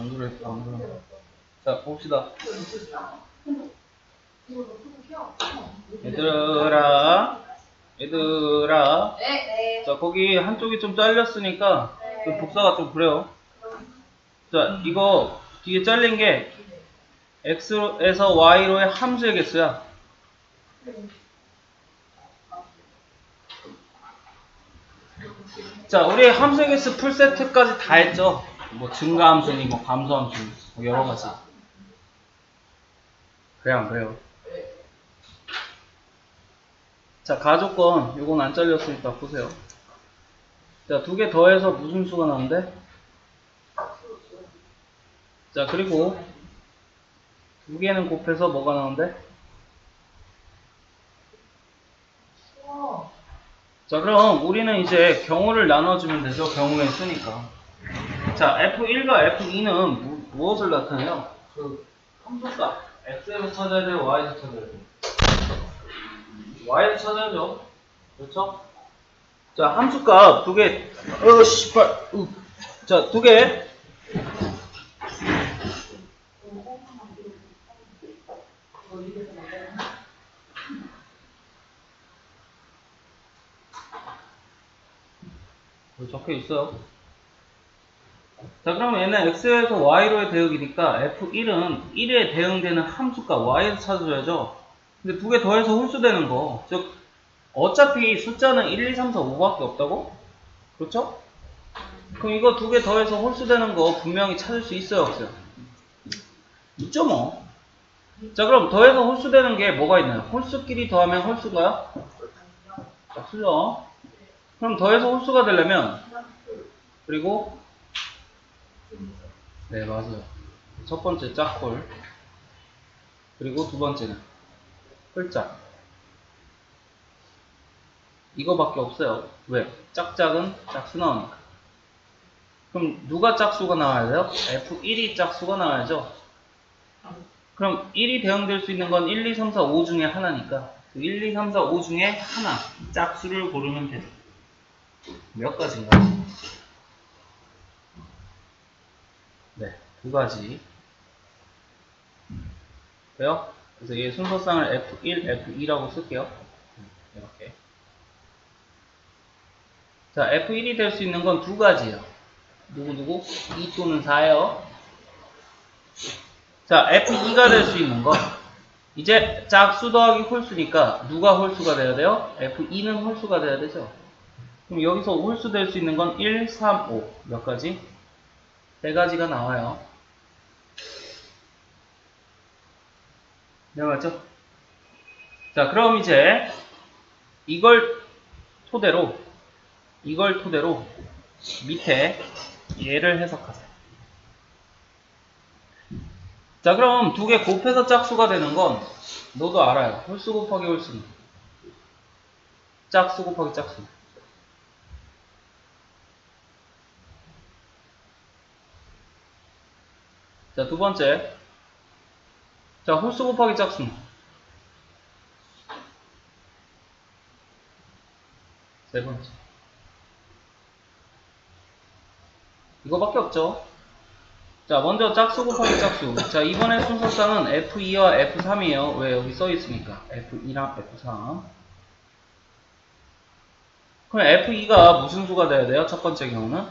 안 그랬어, 안 그래. 자, 봅시다. 얘들아. 네. 자, 거기 한쪽이 좀 잘렸으니까, 그 복사가 좀 그래요. 자, 이거 뒤에 잘린 게 x에서 y로의 함수의 개수야. 자, 우리 함수의 개수 풀세트까지 다 했죠. 뭐 증가함수니 뭐 감소함수니 뭐 여러 가지. 그래 안 그래요? 자, 가조건 요건 안 잘렸으니까 보세요. 자, 두 개 더해서 무슨 수가 나오는데? 자, 그리고 두 개는 곱해서 뭐가 나오는데? 자, 그럼 우리는 이제 경우를 나눠주면 되죠. 경우의 수니까. 자, F1과 F2는 무엇을 나타내요? 그 함수값. X에서 찾아야 돼요? Y에서 찾아야 돼요? Y에서 찾아야죠. 그렇죠? 자, 함수값 두 개. 씨발. 자, 두 개. 적혀 있어요. 자, 그럼 얘는 x에서 y로의 대응이니까 f1은 1에 대응되는 함수값 y에서 찾아줘야죠. 근데 두 개 더해서 홀수되는 거. 즉, 어차피 숫자는 1, 2, 3, 4, 5밖에 없다고? 그렇죠? 그럼 이거 두 개 더해서 홀수되는 거 분명히 찾을 수 있어요, 없어요? 있죠, 뭐. 자, 그럼 더해서 홀수되는 게 뭐가 있나요? 홀수끼리 더하면 홀수가요? 짝수죠. 그럼 더해서 홀수가 되려면, 그리고, 네, 맞아요. 첫 번째 짝홀. 그리고 두 번째는 홀짝. 이거밖에 없어요. 왜? 짝짝은 짝수 나오니까. 그럼 누가 짝수가 나와야 돼요? F1이 짝수가 나와야죠. 그럼 1이 대응될 수 있는 건 1, 2, 3, 4, 5 중에 하나니까 1, 2, 3, 4, 5 중에 하나 짝수를 고르면 돼요. 몇 가지인가? 네, 두 가지. 돼요? 그래서 얘 순서상을 F1, F2라고 쓸게요. 이렇게. 자, F1이 될 수 있는 건 두 가지예요. 누구? 2 또는 4예요. 자, F2가 될 수 있는 건 이제 짝수 더하기 홀수니까 누가 홀수가 돼야 돼요? F2는 홀수가 돼야 되죠. 그럼 여기서 홀수 될 수 있는 건 1, 3, 5. 몇 가지? 세 가지가 나와요. 네, 맞죠? 자, 그럼 이제 이걸 토대로 밑에 얘를 해석하세요. 자, 그럼 두 개 곱해서 짝수가 되는 건 너도 알아요. 홀수 곱하기 홀수는 짝수 곱하기 짝수. 자, 두 번째. 자, 홀수 곱하기 짝수. 세 번째. 이거밖에 없죠. 자, 먼저 짝수 곱하기 짝수. 자, 이번에 순서상은 F2와 F3이에요. 왜 여기 써 있으니까. F2랑 F3. 그럼 F2가 무슨 수가 돼야 돼요? 첫 번째 경우는?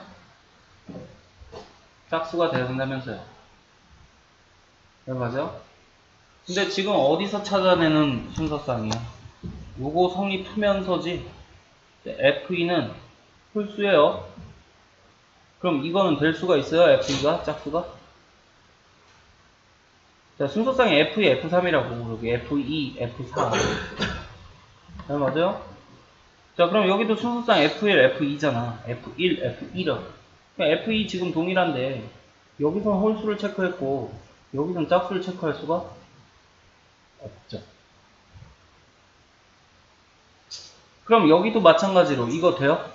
짝수가 돼야 된다면서요. 네, 맞아요? 근데 지금 어디서 찾아내는 순서상이야? 요거 성립하면서지. F2는 홀수예요. 그럼 이거는 될 수가 있어요? F2가? 짝수가? 자, 순서상에 F2, F3이라고. 여기 F2, F4. 네, 맞아요? 자, 그럼 여기도 순서상 F1, F2잖아. F1, F2라. F2 지금 동일한데, 여기선 홀수를 체크했고, 여기선 짝수를 체크할 수가 없죠. 그럼 여기도 마찬가지로 이거 돼요?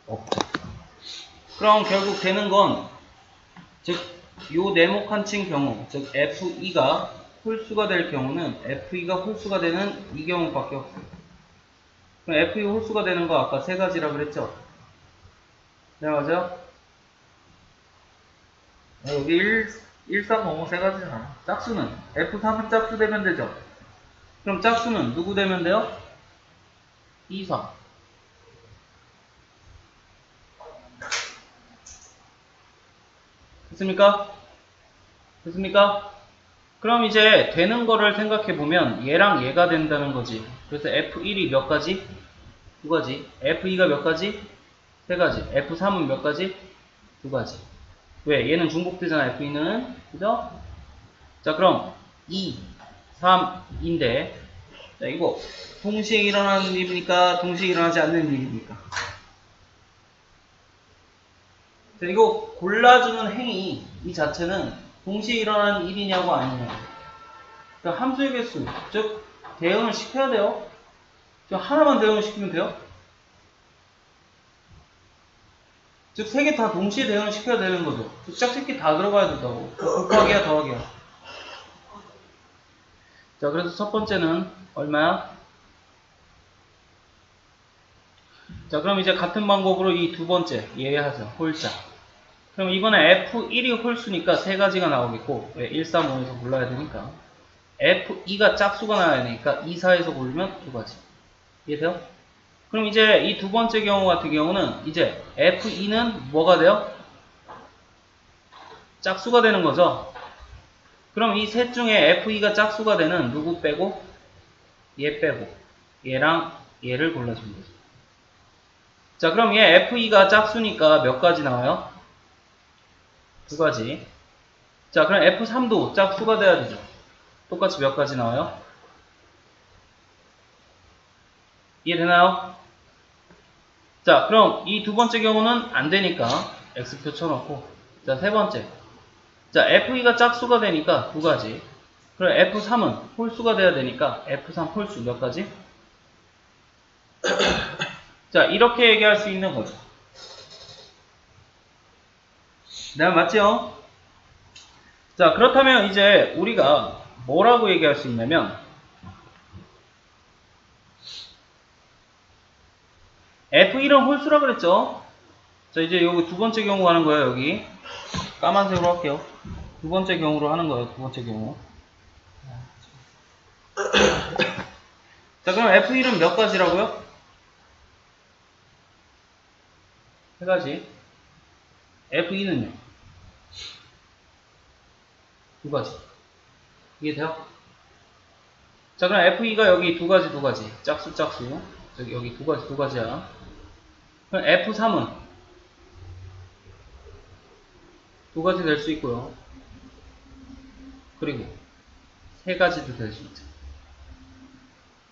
없죠. 그럼 결국 되는 건, 즉, 요 네모칸 친 경우, 즉 F2가 홀수가 될 경우는 F2가 홀수가 되는 이 경우밖에 없어요. 그럼 F2 홀수가 되는 거 아까 세 가지라 그랬죠? 네, 맞아요? 여기 1, 3, 5, 세 가지잖아. 짝수는 F3은 짝수 되면 되죠. 그럼 짝수는 누구 되면 돼요? 2, 3. 됐습니까? 됐습니까? 그럼 이제 되는 거를 생각해 보면 얘랑 얘가 된다는 거지. 그래서 F1이 몇 가지? 두 가지. F2가 몇 가지? 세 가지. F3은 몇 가지? 두 가지. 왜? 얘는 중복되잖아, F2는. 그죠? 자, 그럼 2, 3인데, 자, 이거 동시에 일어나는 일입니까? 동시에 일어나지 않는 일입니까? 자, 이거 골라주는 행위, 이 자체는 동시에 일어나는 일이냐고 아니냐. 그러니까 함수의 개수, 즉, 대응을 시켜야 돼요. 하나만 대응을 시키면 돼요. 즉, 세 개 다 동시에 대응을 시켜야 되는 거죠. 즉, 짝짓기 다 들어가야 된다고. 곱하기야, 더하기야. 자, 그래서 첫 번째는 얼마야? 자, 그럼 이제 같은 방법으로 이 두 번째 이해하죠. 홀자. 그럼 이번에 F1이 홀수니까 세 가지가 나오겠고, 왜? 1, 3, 5에서 골라야 되니까. F2가 짝수가 나와야 되니까 2, 4에서 고르면 두 가지. 이해돼요? 그럼 이제 이 두 번째 경우 같은 경우는 이제 F2는 뭐가 돼요? 짝수가 되는 거죠. 그럼 이 셋 중에 F2가 짝수가 되는 누구 빼고? 얘 빼고 얘랑 얘를 골라주는 거죠. 자, 그럼 얘 F2가 짝수니까 몇 가지 나와요? 두 가지. 자, 그럼 F3도 짝수가 돼야 되죠. 똑같이 몇 가지 나와요? 이해되나요? 자, 그럼 이 두 번째 경우는 안 되니까 X표 쳐놓고, 자, 세 번째. 자, F2가 짝수가 되니까 두 가지. 그럼 F3은 홀수가 돼야 되니까 F3 홀수 몇 가지? 자, 이렇게 얘기할 수 있는 거죠. 네, 맞죠? 자, 그렇다면 이제 우리가 뭐라고 얘기할 수 있냐면 F1은 홀수라 그랬죠? 자, 이제 여기 두 번째 경우 하는 거예요, 여기. 까만색으로 할게요. 두 번째 경우로 하는 거예요, 두 번째 경우. 자, 그럼 F1은 몇 가지라고요? 세 가지. F2는요? 두 가지. 이해돼요? 자, 그럼 F2가 여기 두 가지, 두 가지. 짝수, 짝수. 여기 두 가지, 두 가지야. 그럼 F3은 두 가지 될 수 있고요. 그리고 세 가지도 될 수 있죠.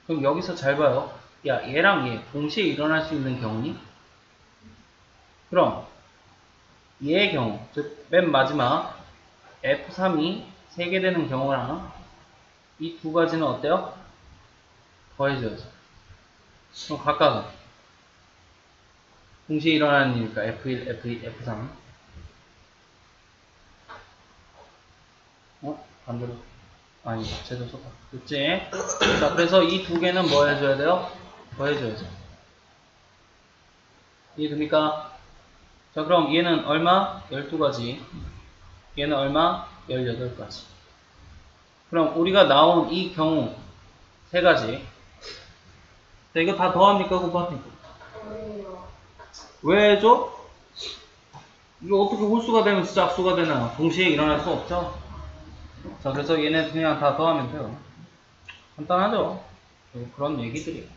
그럼 여기서 잘 봐요. 야, 얘랑 얘 동시에 일어날 수 있는 경우니? 그럼 얘의 경우, 즉 맨 마지막 F3이 3개 되는 경우랑 이 두 가지는 어때요? 더해져야죠. 그럼 각각은 동시에 일어나는 일이니까 F1, F2, F3. 반대로. 아니, 제대로 썼다. 됐지? 자, 그래서 이 두 개는 뭐 해줘야 돼요? 더해줘야죠. 이해됩니까? 자, 그럼 얘는 얼마? 12가지. 얘는 얼마? 18가지. 그럼 우리가 나온 이 경우 세 가지. 자, 이거 다 더합니까? 곱합니까? 왜 해줘? 이거 어떻게 홀수가 되면 진짜 악수가 되나? 동시에 일어날 수 없죠? 자, 그래서 얘네 그냥 다 더하면 돼요. 간단하죠? 그런 얘기들이에요.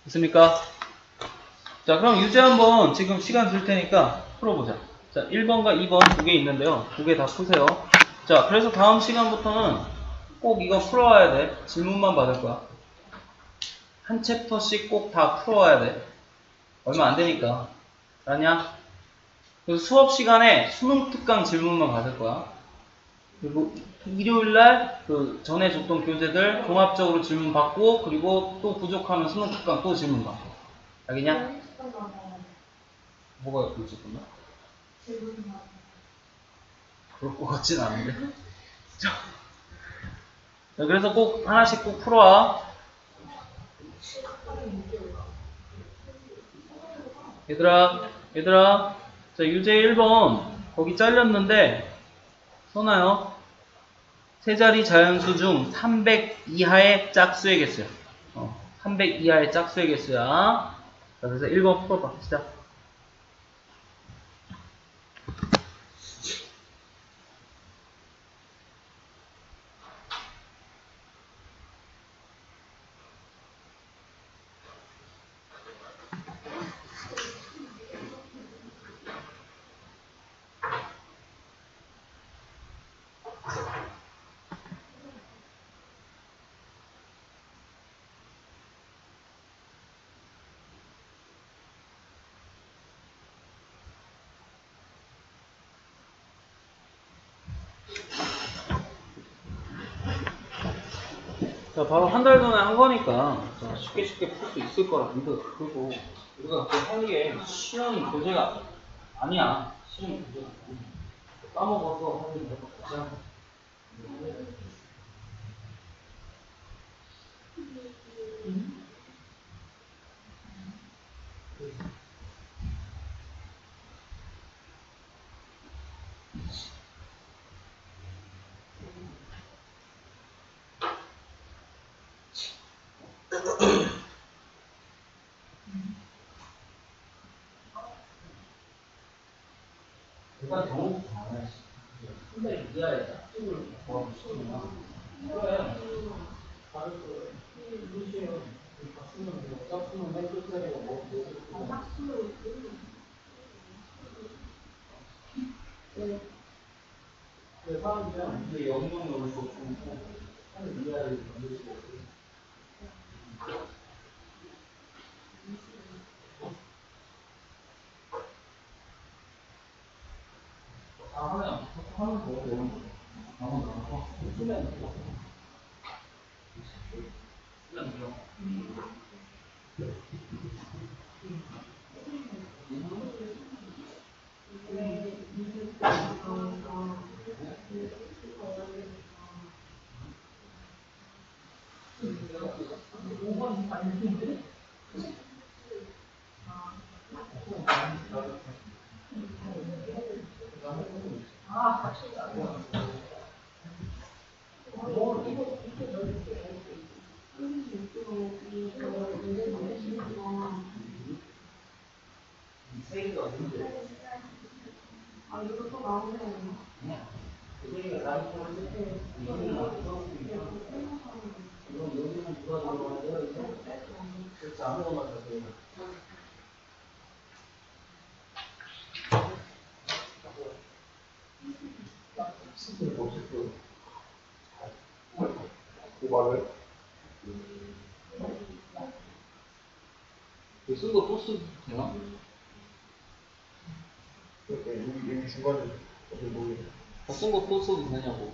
됐습니까? 자, 그럼 유제 한번 지금 시간 줄 테니까 풀어보자. 자, 1번과 2번 두 개 있는데요. 두 개 다 푸세요. 자, 그래서 다음 시간부터는 꼭 이거 풀어와야 돼. 질문만 받을 거야. 한 챕터씩 꼭 다 풀어와야 돼. 얼마 안 되니까. 아냐? 그래서 수업 시간에 수능 특강 질문만 받을 거야. 그리고 일요일날 그 전에 줬던 교재들 종합적으로 질문 받고, 그리고 또 부족하면 수능 특강 또 질문 받고. 알겠냐? 뭐가 있었구나? 그럴 것 같진 않은데. 자, 그래서 꼭 하나씩 꼭 풀어와. 얘들아. 자, 자, 유제 1번 거기 잘렸는데 써놔요. 세 자리 자연수 중 300 이하의 짝수의 개수야. 300 이하의 짝수의 개수야. 자, 그래서 1번 풀어봐. 시작. 자, 바로 한 달 전에 한 거니까 쉽게 풀 수 있을 거라 믿어. 그리고 우리가 그 하는 게 쉬운 교재가 아니야. 쉬운 교재가 아니야. 까먹어서 하는 게 가장 일단 경우 많아요. 근데 이하의 짝집을 구하고 싶으면 그래. 다를 거예요. 루시오 짝수는 맨 끝자리가 뭐 사람들은 이게 영역으로 좁고 하는 이하를 만들 수가 없어요. 다 하면 더 되는 거죠. 나만 나가서 쓰면 돼요. 쓰면 돼요. 말을 쓴 거 또 쓰도 되나? 그러니까 여기 중간에 어디 모르겠네. 쓴 거 또 써도 되냐고.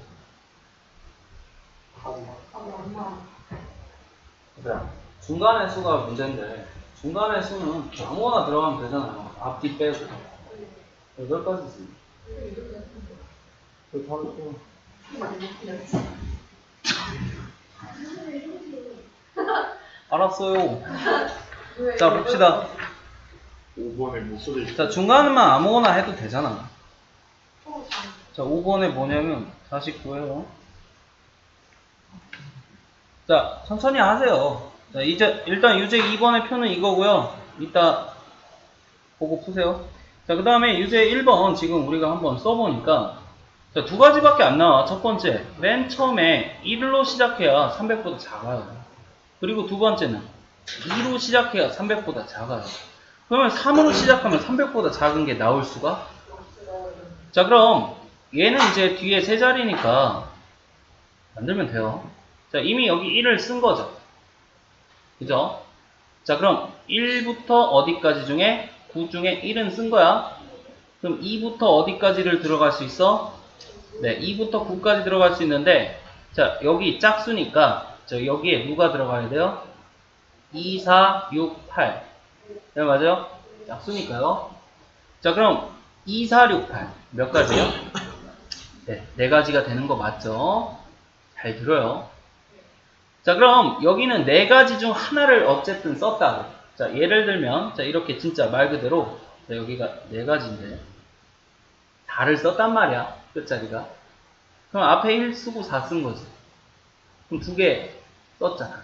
그래. 중간의 수가 문제인데 중간의 수는 아무거나 들어가면 되잖아요. 앞뒤 빼고. 여기까지 쓰. 그 바로 또. 알았어요. 자, 봅시다. 5번에 못 써져 자, 중간만 아무거나 해도 되잖아. 자, 5번에 뭐냐면, 다시 구해요. 자, 천천히 하세요. 자, 이제, 일단 유제 2번의 표는 이거고요. 이따 보고 푸세요. 자, 그 다음에 유제 1번 지금 우리가 한번 써보니까, 자, 두 가지밖에 안 나와. 첫 번째, 맨 처음에 1로 시작해야 300보다 작아요. 그리고 두 번째는 2로 시작해야 300보다 작아요. 그러면 3으로 시작하면 300보다 작은 게 나올 수가? 자, 그럼 얘는 이제 뒤에 세 자리니까 만들면 돼요. 자, 이미 여기 1을 쓴 거죠. 그죠? 자, 그럼 1부터 어디까지 중에 9 중에 1은 쓴 거야. 그럼 2부터 어디까지를 들어갈 수 있어? 네, 2부터 9까지 들어갈 수 있는데, 자, 여기 짝수니까 자, 여기에 누가 들어가야 돼요? 2, 4, 6, 8. 네, 맞아요? 짝수니까요. 자, 그럼 2, 4, 6, 8. 몇 가지요? 네, 네 가지가 되는 거 맞죠? 잘 들어요. 자, 그럼 여기는 네 가지 중 하나를 어쨌든 썼다고. 자, 예를 들면, 자, 이렇게 진짜 말 그대로, 자, 여기가 네 가지인데, 4를 썼단 말이야. 끝자리가. 그럼 앞에 1 쓰고 4 쓴 거지. 그럼 2개 썼잖아.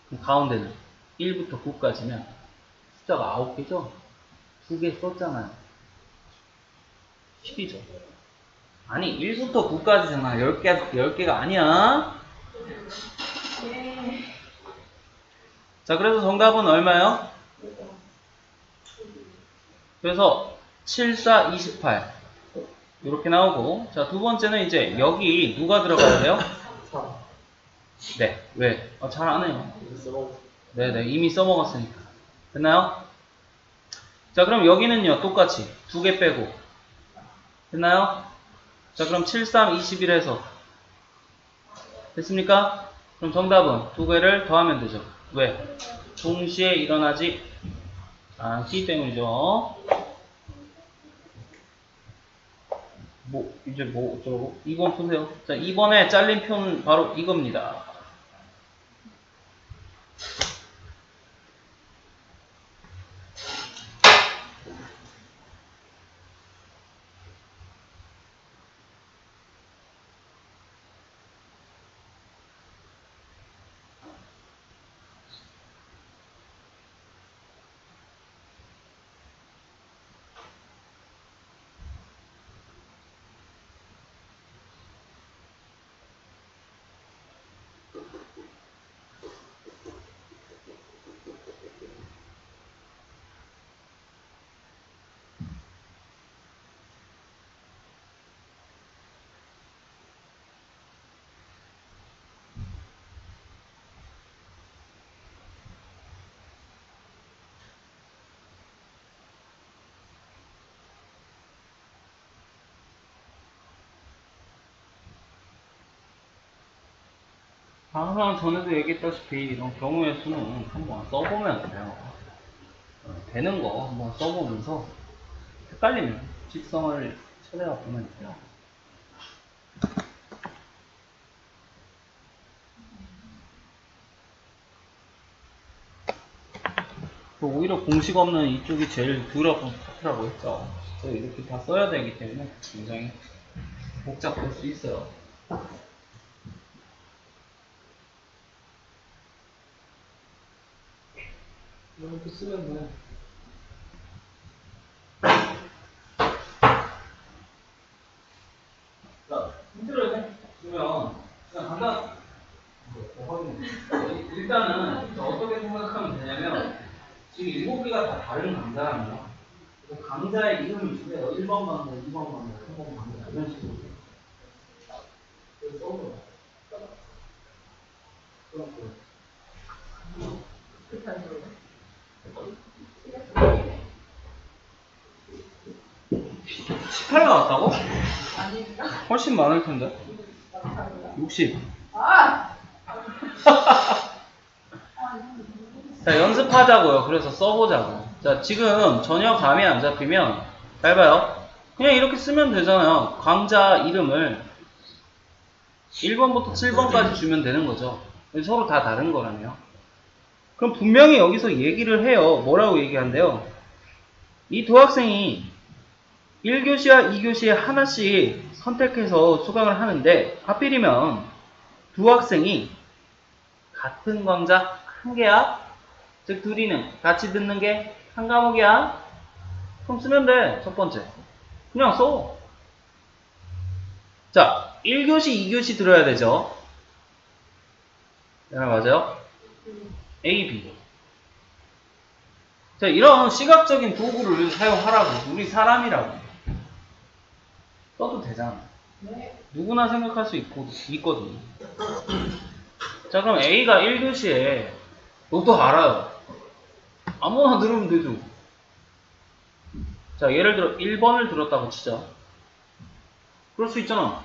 그럼 가운데는 1부터 9까지면 숫자가 9개죠? 2개 썼잖아요. 10이죠. 아니, 1부터 9까지잖아. 10개가 아니야. 자, 그래서 정답은 얼마예요? 그래서 7, 4, 28. 이렇게 나오고. 자, 두 번째는 이제 여기 누가 들어가야 돼요? 3. 네. 왜? 잘 안 해요. 써먹. 네네. 이미 써먹었으니까. 됐나요? 자, 그럼 여기는요. 똑같이 2개 빼고. 됐나요? 자, 그럼 7, 3, 21에서. 됐습니까? 그럼 정답은 2개를 더하면 되죠. 왜? 동시에 일어나지 않기 때문이죠. 이제 뭐 어쩌고? 2번 푸세요. 자, 2번에 잘린 표는 바로 이겁니다. 항상 전에도 얘기했다시피 이런 경우의 수는 한번 써보면 돼요. 되는 거 한번 써보면서 헷갈리면 직성을 찾아가 보면 돼요. 오히려 공식 없는 이쪽이 제일 더러운 파트라고 했죠. 그래서 이렇게 다 써야 되기 때문에 굉장히 복잡할 수 있어요. 이렇게 쓰면 돼. 자, 힌트를 주면 그냥 간단. 일단은 어떻게 생각하면 되냐면 지금 7개가 다 다른 강좌라면 강좌의 이름을 주세요. 1번 강좌, 2번 강좌, 3번 강좌 이런 식으로. 그래서 써보라. 그럼 18 나왔다고? 훨씬 많을 텐데. 60. 자, 연습하자고요. 그래서 써보자고. 자, 지금 전혀 감이 안 잡히면 잘 봐요. 그냥 이렇게 쓰면 되잖아요. 강좌 이름을 1번부터 7번까지 주면 되는 거죠. 서로 다 다른 거라며. 그럼 분명히 여기서 얘기를 해요. 뭐라고 얘기한대요? 이 두 학생이 1교시와 2교시에 하나씩 선택해서 수강을 하는데 하필이면 두 학생이 같은 강좌 한 개야? 즉 둘이는 같이 듣는 게 한 과목이야? 그럼 쓰면 돼. 첫 번째. 그냥 써. 자, 1교시, 2교시 들어야 되죠? 네, 맞아요? A, B. 자, 이런 시각적인 도구를 사용하라고. 우리 사람이라고. 써도 되잖아. 누구나 생각할 수 있거든. 자, 그럼 A가 1교시에 너도 알아요. 아무나 들으면 되죠. 자, 예를 들어 1번을 들었다고 치자. 그럴 수 있잖아.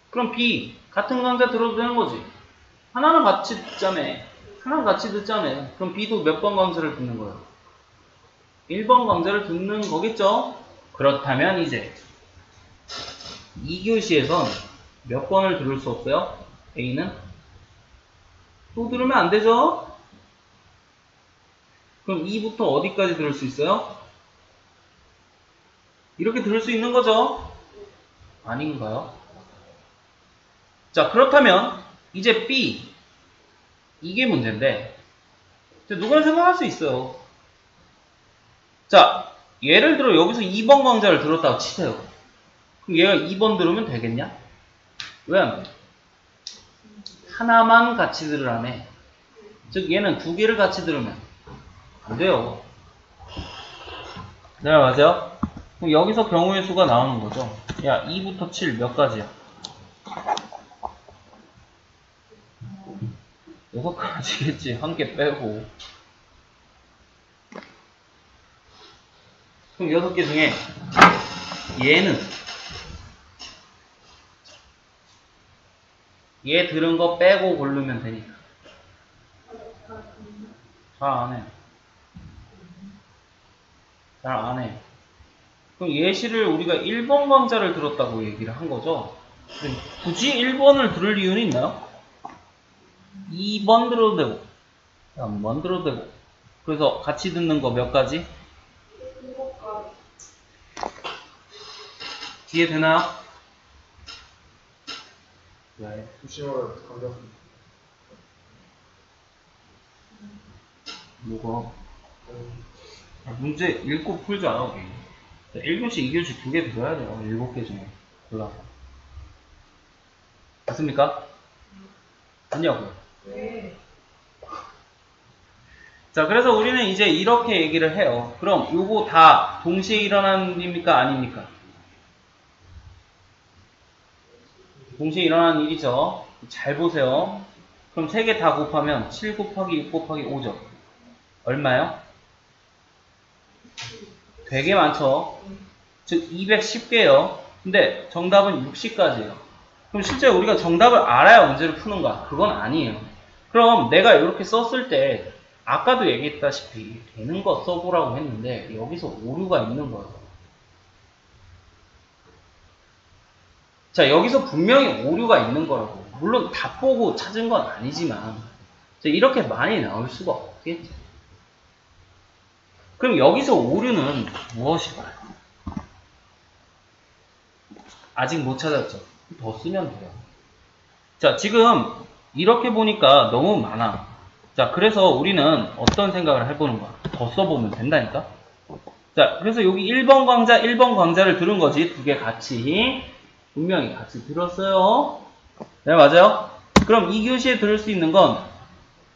그럼 B, 같은 강좌 들어도 되는 거지. 하나는 같이 듣자며. 하나는 같이 듣자며. 그럼 B도 몇 번 강좌를 듣는 거예요? 1번 강좌를 듣는 거겠죠? 그렇다면 이제 2교시에선 몇 번을 들을 수 없어요? A는? 또 들으면 안 되죠? 그럼 2부터 어디까지 들을 수 있어요? 이렇게 들을 수 있는 거죠? 아닌가요? 자, 그렇다면 이제 B 이게 문제인데 누구나 생각할 수 있어요. 자, 예를 들어 여기서 2번 강좌를 들었다고 치세요. 그럼 얘가 2번 들으면 되겠냐? 왜 안 돼? 하나만 같이 들으라네. 즉 얘는 두 개를 같이 들으면 안 돼요. 네, 맞아요. 그럼 여기서 경우의 수가 나오는 거죠. 야, 2부터 7 몇 가지야? 6가지겠지. 한 개 빼고. 그럼 6개 중에 얘는 얘 들은 거 빼고 고르면 되니까. 잘 안 해. 잘 안 해. 그럼 예시를 우리가 1번 강좌를 들었다고 얘기를 한 거죠. 굳이 1번을 들을 이유는 있나요? 2번 들어도 되고 3번 들어도 되고. 그래서 같이 듣는 거 몇 가지? 이해되나요? 네. 조심하라 감자. 뭐가? 문제 읽고 풀지 않아, 우리. 1교시, 2교시 두 개 들어야 돼요. 7개 중에. 골라서. 됐습니까? 아니냐고요? 네. 자, 그래서 우리는 이제 이렇게 얘기를 해요. 그럼 요거 다 동시에 일어나는 일입니까? 아닙니까? 동시에 일어나는 일이죠. 잘 보세요. 그럼 3개 다 곱하면 7 곱하기 6 곱하기 5죠. 얼마요? 되게 많죠. 즉 210개요. 근데 정답은 60까지예요. 그럼 실제 우리가 정답을 알아야 문제를 푸는가? 그건 아니에요. 그럼 내가 이렇게 썼을 때 아까도 얘기했다시피 되는 거 써보라고 했는데 여기서 오류가 있는 거예요. 자, 여기서 분명히 오류가 있는 거라고. 물론 다 보고 찾은 건 아니지만 이렇게 많이 나올 수가 없겠죠. 그럼 여기서 오류는 무엇일까요? 아직 못 찾았죠. 더 쓰면 돼요. 자, 지금 이렇게 보니까 너무 많아. 자, 그래서 우리는 어떤 생각을 해보는 거야? 더 써보면 된다니까? 자, 그래서 여기 1번 강좌, 1번 강좌를 들은 거지. 두 개 같이. 분명히 같이 들었어요. 네, 맞아요. 그럼 2교시에 들을 수 있는 건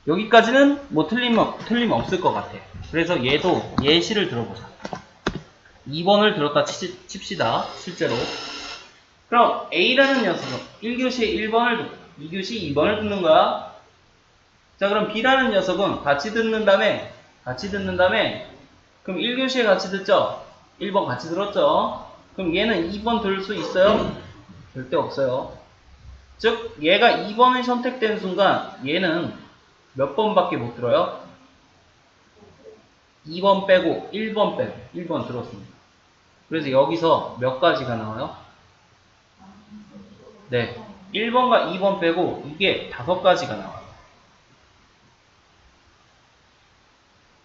여기까지는 뭐 틀림없을 것 같아. 그래서 얘도 예시를 들어보자. 2번을 들었다 칩시다. 실제로. 그럼 A라는 녀석은 1교시에 1번을 듣고 2교시 2번을 듣는 거야. 자, 그럼 B라는 녀석은 같이 듣는 다음에 그럼 1교시에 같이 듣죠? 1번 같이 들었죠? 그럼 얘는 2번 들을 수 있어요? 절대 없어요. 즉 얘가 2번이 선택된 순간 얘는 몇 번밖에 못 들어요? 2번 빼고 1번 빼고 1번 들었습니다. 그래서 여기서 몇 가지가 나와요? 네, 1번과 2번 빼고 이게 5가지가 나와요.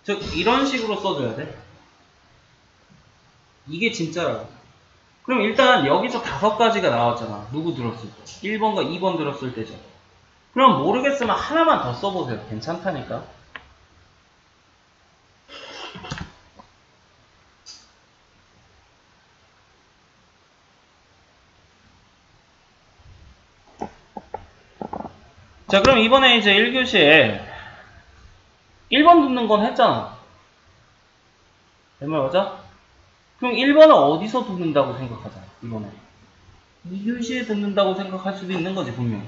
즉 이런 식으로 써줘야 돼. 이게 진짜라고. 그럼 일단 여기서 5가지가 나왔잖아. 누구 들었을 때? 1번과 2번 들었을 때죠. 그럼 모르겠으면 하나만 더 써보세요. 괜찮다니까. 자, 그럼 이번에 이제 1교시에 1번 듣는 건 했잖아. 내 말 맞아? 그럼 1번은 어디서 듣는다고 생각하잖아, 이번에. 2교시에 듣는다고 생각할 수도 있는 거지, 분명히.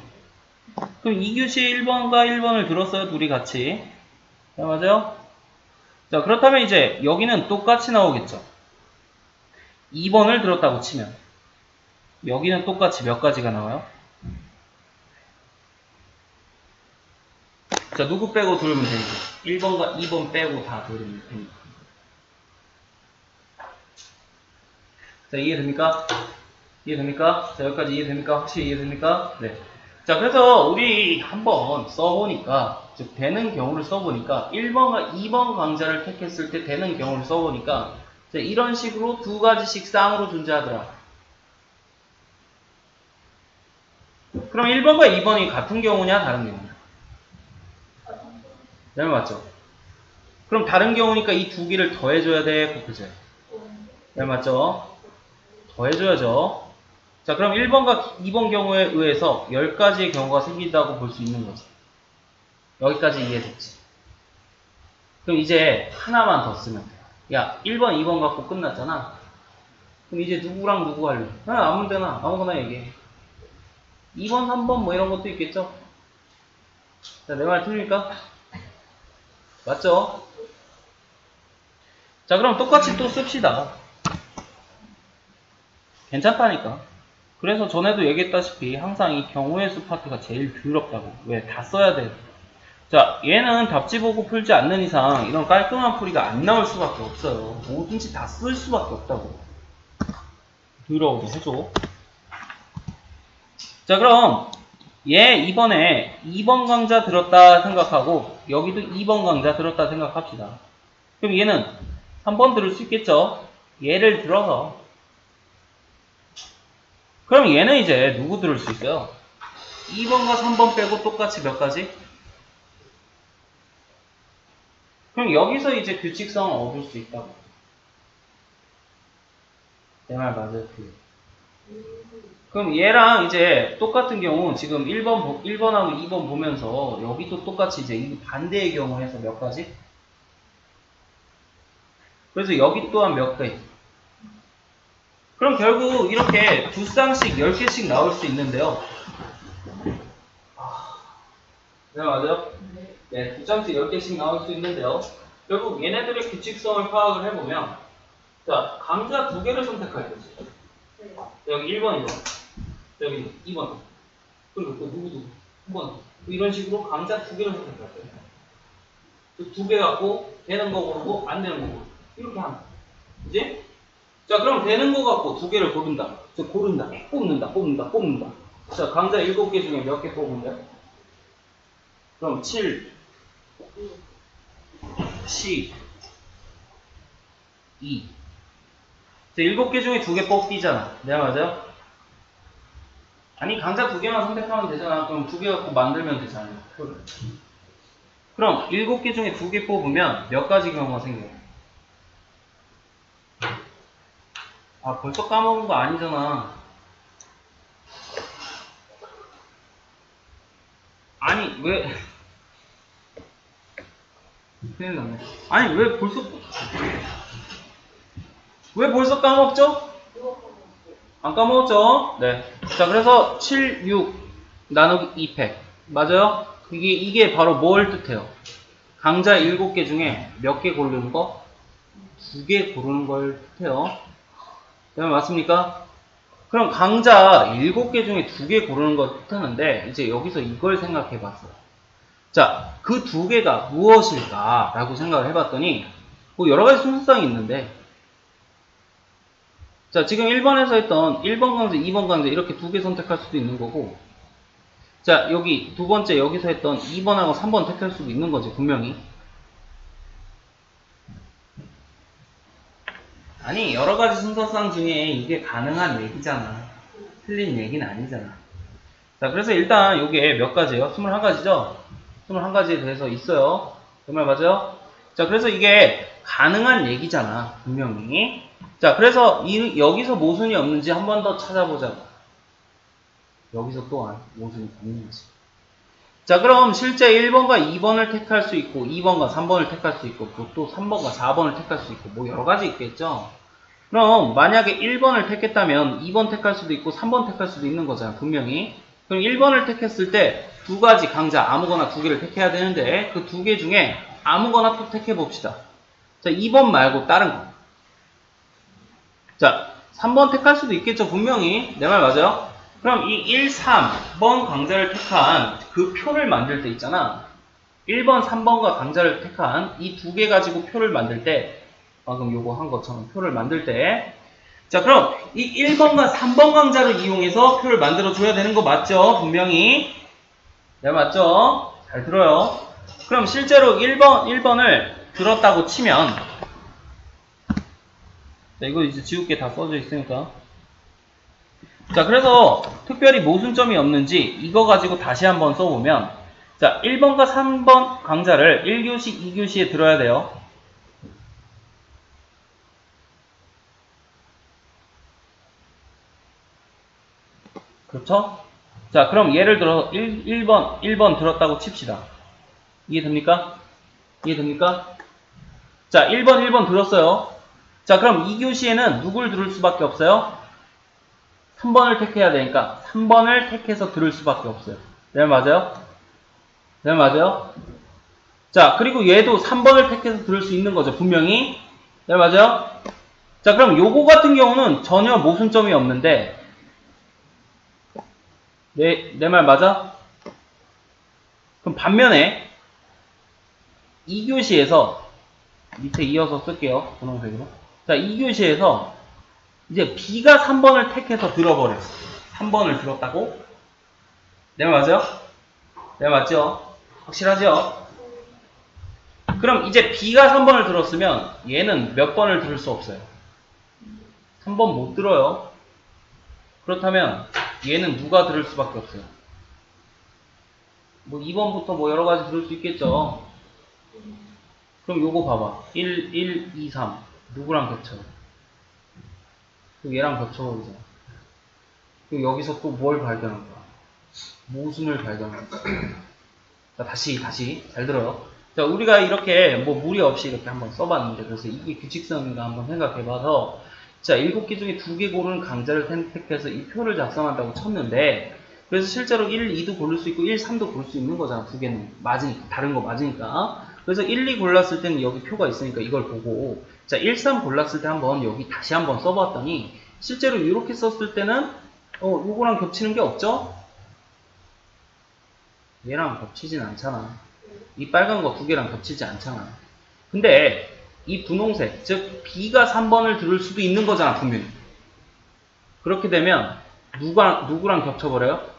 그럼 2교시에 1번과 1번을 들었어요, 둘이 같이. 네, 맞아요? 자, 그렇다면 이제 여기는 똑같이 나오겠죠. 2번을 들었다고 치면 여기는 똑같이 몇 가지가 나와요? 자, 누구 빼고 들으면 되니까 1번과 2번 빼고 다 들으면 되니까. 자, 이해됩니까? 이해됩니까? 자, 여기까지 이해됩니까? 확실히 이해됩니까? 네. 자, 그래서 우리 한번 써보니까, 즉 되는 경우를 써보니까 1번과 2번 강좌를 택했을 때 되는 경우를 써보니까 자, 이런 식으로 두 가지씩 쌍으로 존재하더라. 그럼 1번과 2번이 같은 경우냐 다른 경우냐? 네, 맞죠? 그럼 다른 경우니까 이 두 개를 더해줘야 돼, 곱해줘야 돼? 네, 맞죠? 더해줘야죠. 자, 그럼 1번과 2번 경우에 의해서 10가지의 경우가 생긴다고 볼 수 있는 거지. 여기까지 이해됐지? 그럼 이제 하나만 더 쓰면 돼. 야, 1번, 2번 갖고 끝났잖아. 그럼 이제 누구랑 누구 할래? 아무 데나, 아무거나 얘기해. 2번, 3번 뭐 이런 것도 있겠죠? 자, 내 말 틀립니까? 맞죠? 자, 그럼 똑같이 또 씁시다. 괜찮다니까. 그래서 전에도 얘기했다시피 항상 이 경우의 수 파트가 제일 더럽다고. 왜? 다 써야 돼. 자, 얘는 답지 보고 풀지 않는 이상 이런 깔끔한 풀이가 안 나올 수밖에 없어요. 뭐든지 다 쓸 수밖에 없다고. 더러워도 해줘. 자, 그럼 얘 이번에 2번 강좌 들었다 생각하고 여기도 2번 강좌 들었다 생각합시다. 그럼 얘는 3번 들을 수 있겠죠? 얘를 들어서 그럼 얘는 이제 누구 들을 수 있어요? 2번과 3번 빼고 똑같이 몇 가지? 그럼 여기서 이제 규칙성을 얻을 수 있다고. 내 말 맞아요? 그럼 얘랑 이제 똑같은 경우 지금 1번하고 2번 보면서 여기도 똑같이 이제 이 반대의 경우 해서 몇 가지? 그래서 여기 또한 몇 개? 그럼 결국 이렇게 두 쌍씩 10개씩 나올 수 있는데요. 네, 맞아요? 네, 두 쌍씩 10개씩 나올 수 있는데요. 결국 얘네들의 규칙성을 파악을 해보면 자, 강자 두 개를 선택할 거지. 여기 1번이죠. 여기 2번. 그리고 또 누구 3번. 이런 식으로 강자 두 개를 선택할 거예요. 두 개 갖고 되는 거 고르고 안 되는 거 고르고 이렇게 하면 그지? 자, 그럼 되는 거 갖고 두 개를 고른다. 고른다. 뽑는다. 자, 강자 7개 중에 몇 개 뽑은대? 그럼 7, 10, 2. 자, 7개 중에 2개 뽑기잖아. 네, 맞아요? 아니, 강자 2개만 선택하면 되잖아. 그럼 2개 갖고 만들면 되잖아. 그럼 7개 중에 2개 뽑으면 몇 가지 경우가 생겨요? 아, 벌써 까먹은 거 아니잖아. 아니, 왜. 큰일 났네. 아니, 왜 벌써 까먹죠? 안 까먹었죠? 네. 자, 그래서 7, 6 나누기 2팩. 맞아요? 이게 바로 뭘 뜻해요? 강자 7개 중에 몇 개 고르는 거? 2개 고르는 걸 뜻해요. 네, 맞습니까? 그럼 강자 7개 중에 2개 고르는 걸 뜻하는데 이제 여기서 이걸 생각해 봤어요. 자, 그 2개가 무엇일까? 라고 생각을 해봤더니 뭐 여러 가지 순수성이 있는데 자, 지금 1번에서 했던 1번 강좌, 2번 강좌 이렇게 2개 선택할 수도 있는 거고 자, 여기 두 번째 여기서 했던 2번하고 3번 택할 수도 있는 거지, 분명히. 아니, 여러 가지 순서상 중에 이게 가능한 얘기잖아. 틀린 얘기는 아니잖아. 자, 그래서 일단 이게 몇 가지예요? 21가지죠? 21가지에 대해서 있어요. 정말 맞아요? 자, 그래서 이게 가능한 얘기잖아, 분명히. 자, 그래서 여기서 모순이 없는지 한 번 더 찾아보자고. 여기서 또한 모순이 없는지. 자, 그럼 실제 1번과 2번을 택할 수 있고 2번과 3번을 택할 수 있고 또 3번과 4번을 택할 수 있고 뭐 여러 가지 있겠죠. 그럼 만약에 1번을 택했다면 2번 택할 수도 있고 3번 택할 수도 있는 거잖아, 분명히. 그럼 1번을 택했을 때 두 가지 강자 아무거나 2개를 택해야 되는데 그 2개 중에 아무거나 또 택해 봅시다. 자, 2번 말고 다른 거. 자, 3번 택할 수도 있겠죠, 분명히. 내 말 맞아요? 그럼 이 1, 3번 강자를 택한 그 표를 만들 때 있잖아. 1번, 3번과 강자를 택한 이 2개 가지고 표를 만들 때 방금 요거 한 것처럼 표를 만들 때 자, 그럼 이 1번과 3번 강자를 이용해서 표를 만들어 줘야 되는 거 맞죠? 분명히. 네, 맞죠? 잘 들어요. 그럼 실제로 1번을 들었다고 치면 자, 이거 이제 지울게 다 써져 있으니까. 자, 그래서 특별히 모순점이 없는지 이거 가지고 다시 한번 써보면, 자, 1번과 3번 강좌를 1교시, 2교시에 들어야 돼요. 그렇죠? 자, 그럼 예를 들어 1번 들었다고 칩시다. 이해됩니까? 이해됩니까? 자, 1번 들었어요. 자, 그럼 2교시에는 누굴 들을 수밖에 없어요? 3번을 택해야 되니까 3번을 택해서 들을 수밖에 없어요. 네, 맞아요? 네, 맞아요? 자, 그리고 얘도 3번을 택해서 들을 수 있는 거죠. 분명히. 네, 맞아요? 자, 그럼 요거 같은 경우는 전혀 모순점이 없는데, 내 말 맞아? 그럼 반면에 2교시에서 밑에 이어서 쓸게요. 분홍색으로. 자, 2교시에서 이제 B가 3번을 택해서 들어버렸어. 3번을 들었다고? 네, 맞아요? 네, 맞죠? 확실하죠? 그럼 이제 B가 3번을 들었으면 얘는 몇 번을 들을 수 없어요? 3번 못 들어요. 그렇다면 얘는 누가 들을 수밖에 없어요? 뭐 2번부터 뭐 여러 가지 들을 수 있겠죠. 그럼 요거 봐봐. 1, 2, 3. 누구랑 겹쳐요? 그리고 얘랑 겹쳐버리죠. 그리고 여기서 또 뭘 발견한 거야? 모순을 발견한 거야. 자, 다시. 잘 들어요. 자, 우리가 이렇게 뭐 무리 없이 이렇게 한번 써봤는데, 그래서 이게 규칙성인가 한번 생각해봐서, 자, 7개 중에 2개 고르는 강좌를 선택해서 이 표를 작성한다고 쳤는데, 그래서 실제로 1, 2도 고를 수 있고 1, 3도 고를 수 있는 거잖아. 2개는 맞으니까, 다른 거 맞으니까. 그래서 1, 2 골랐을 때는 여기 표가 있으니까 이걸 보고, 자, 1, 3 골랐을 때 한번 여기 다시 한번 써봤더니, 실제로 이렇게 썼을 때는 요거랑 겹치는 게 없죠? 얘랑 겹치진 않잖아. 이 빨간 거 2개랑 겹치지 않잖아. 근데 이 분홍색, 즉 B가 3번을 들을 수도 있는 거잖아, 분명히. 그렇게 되면 누구랑 겹쳐버려요?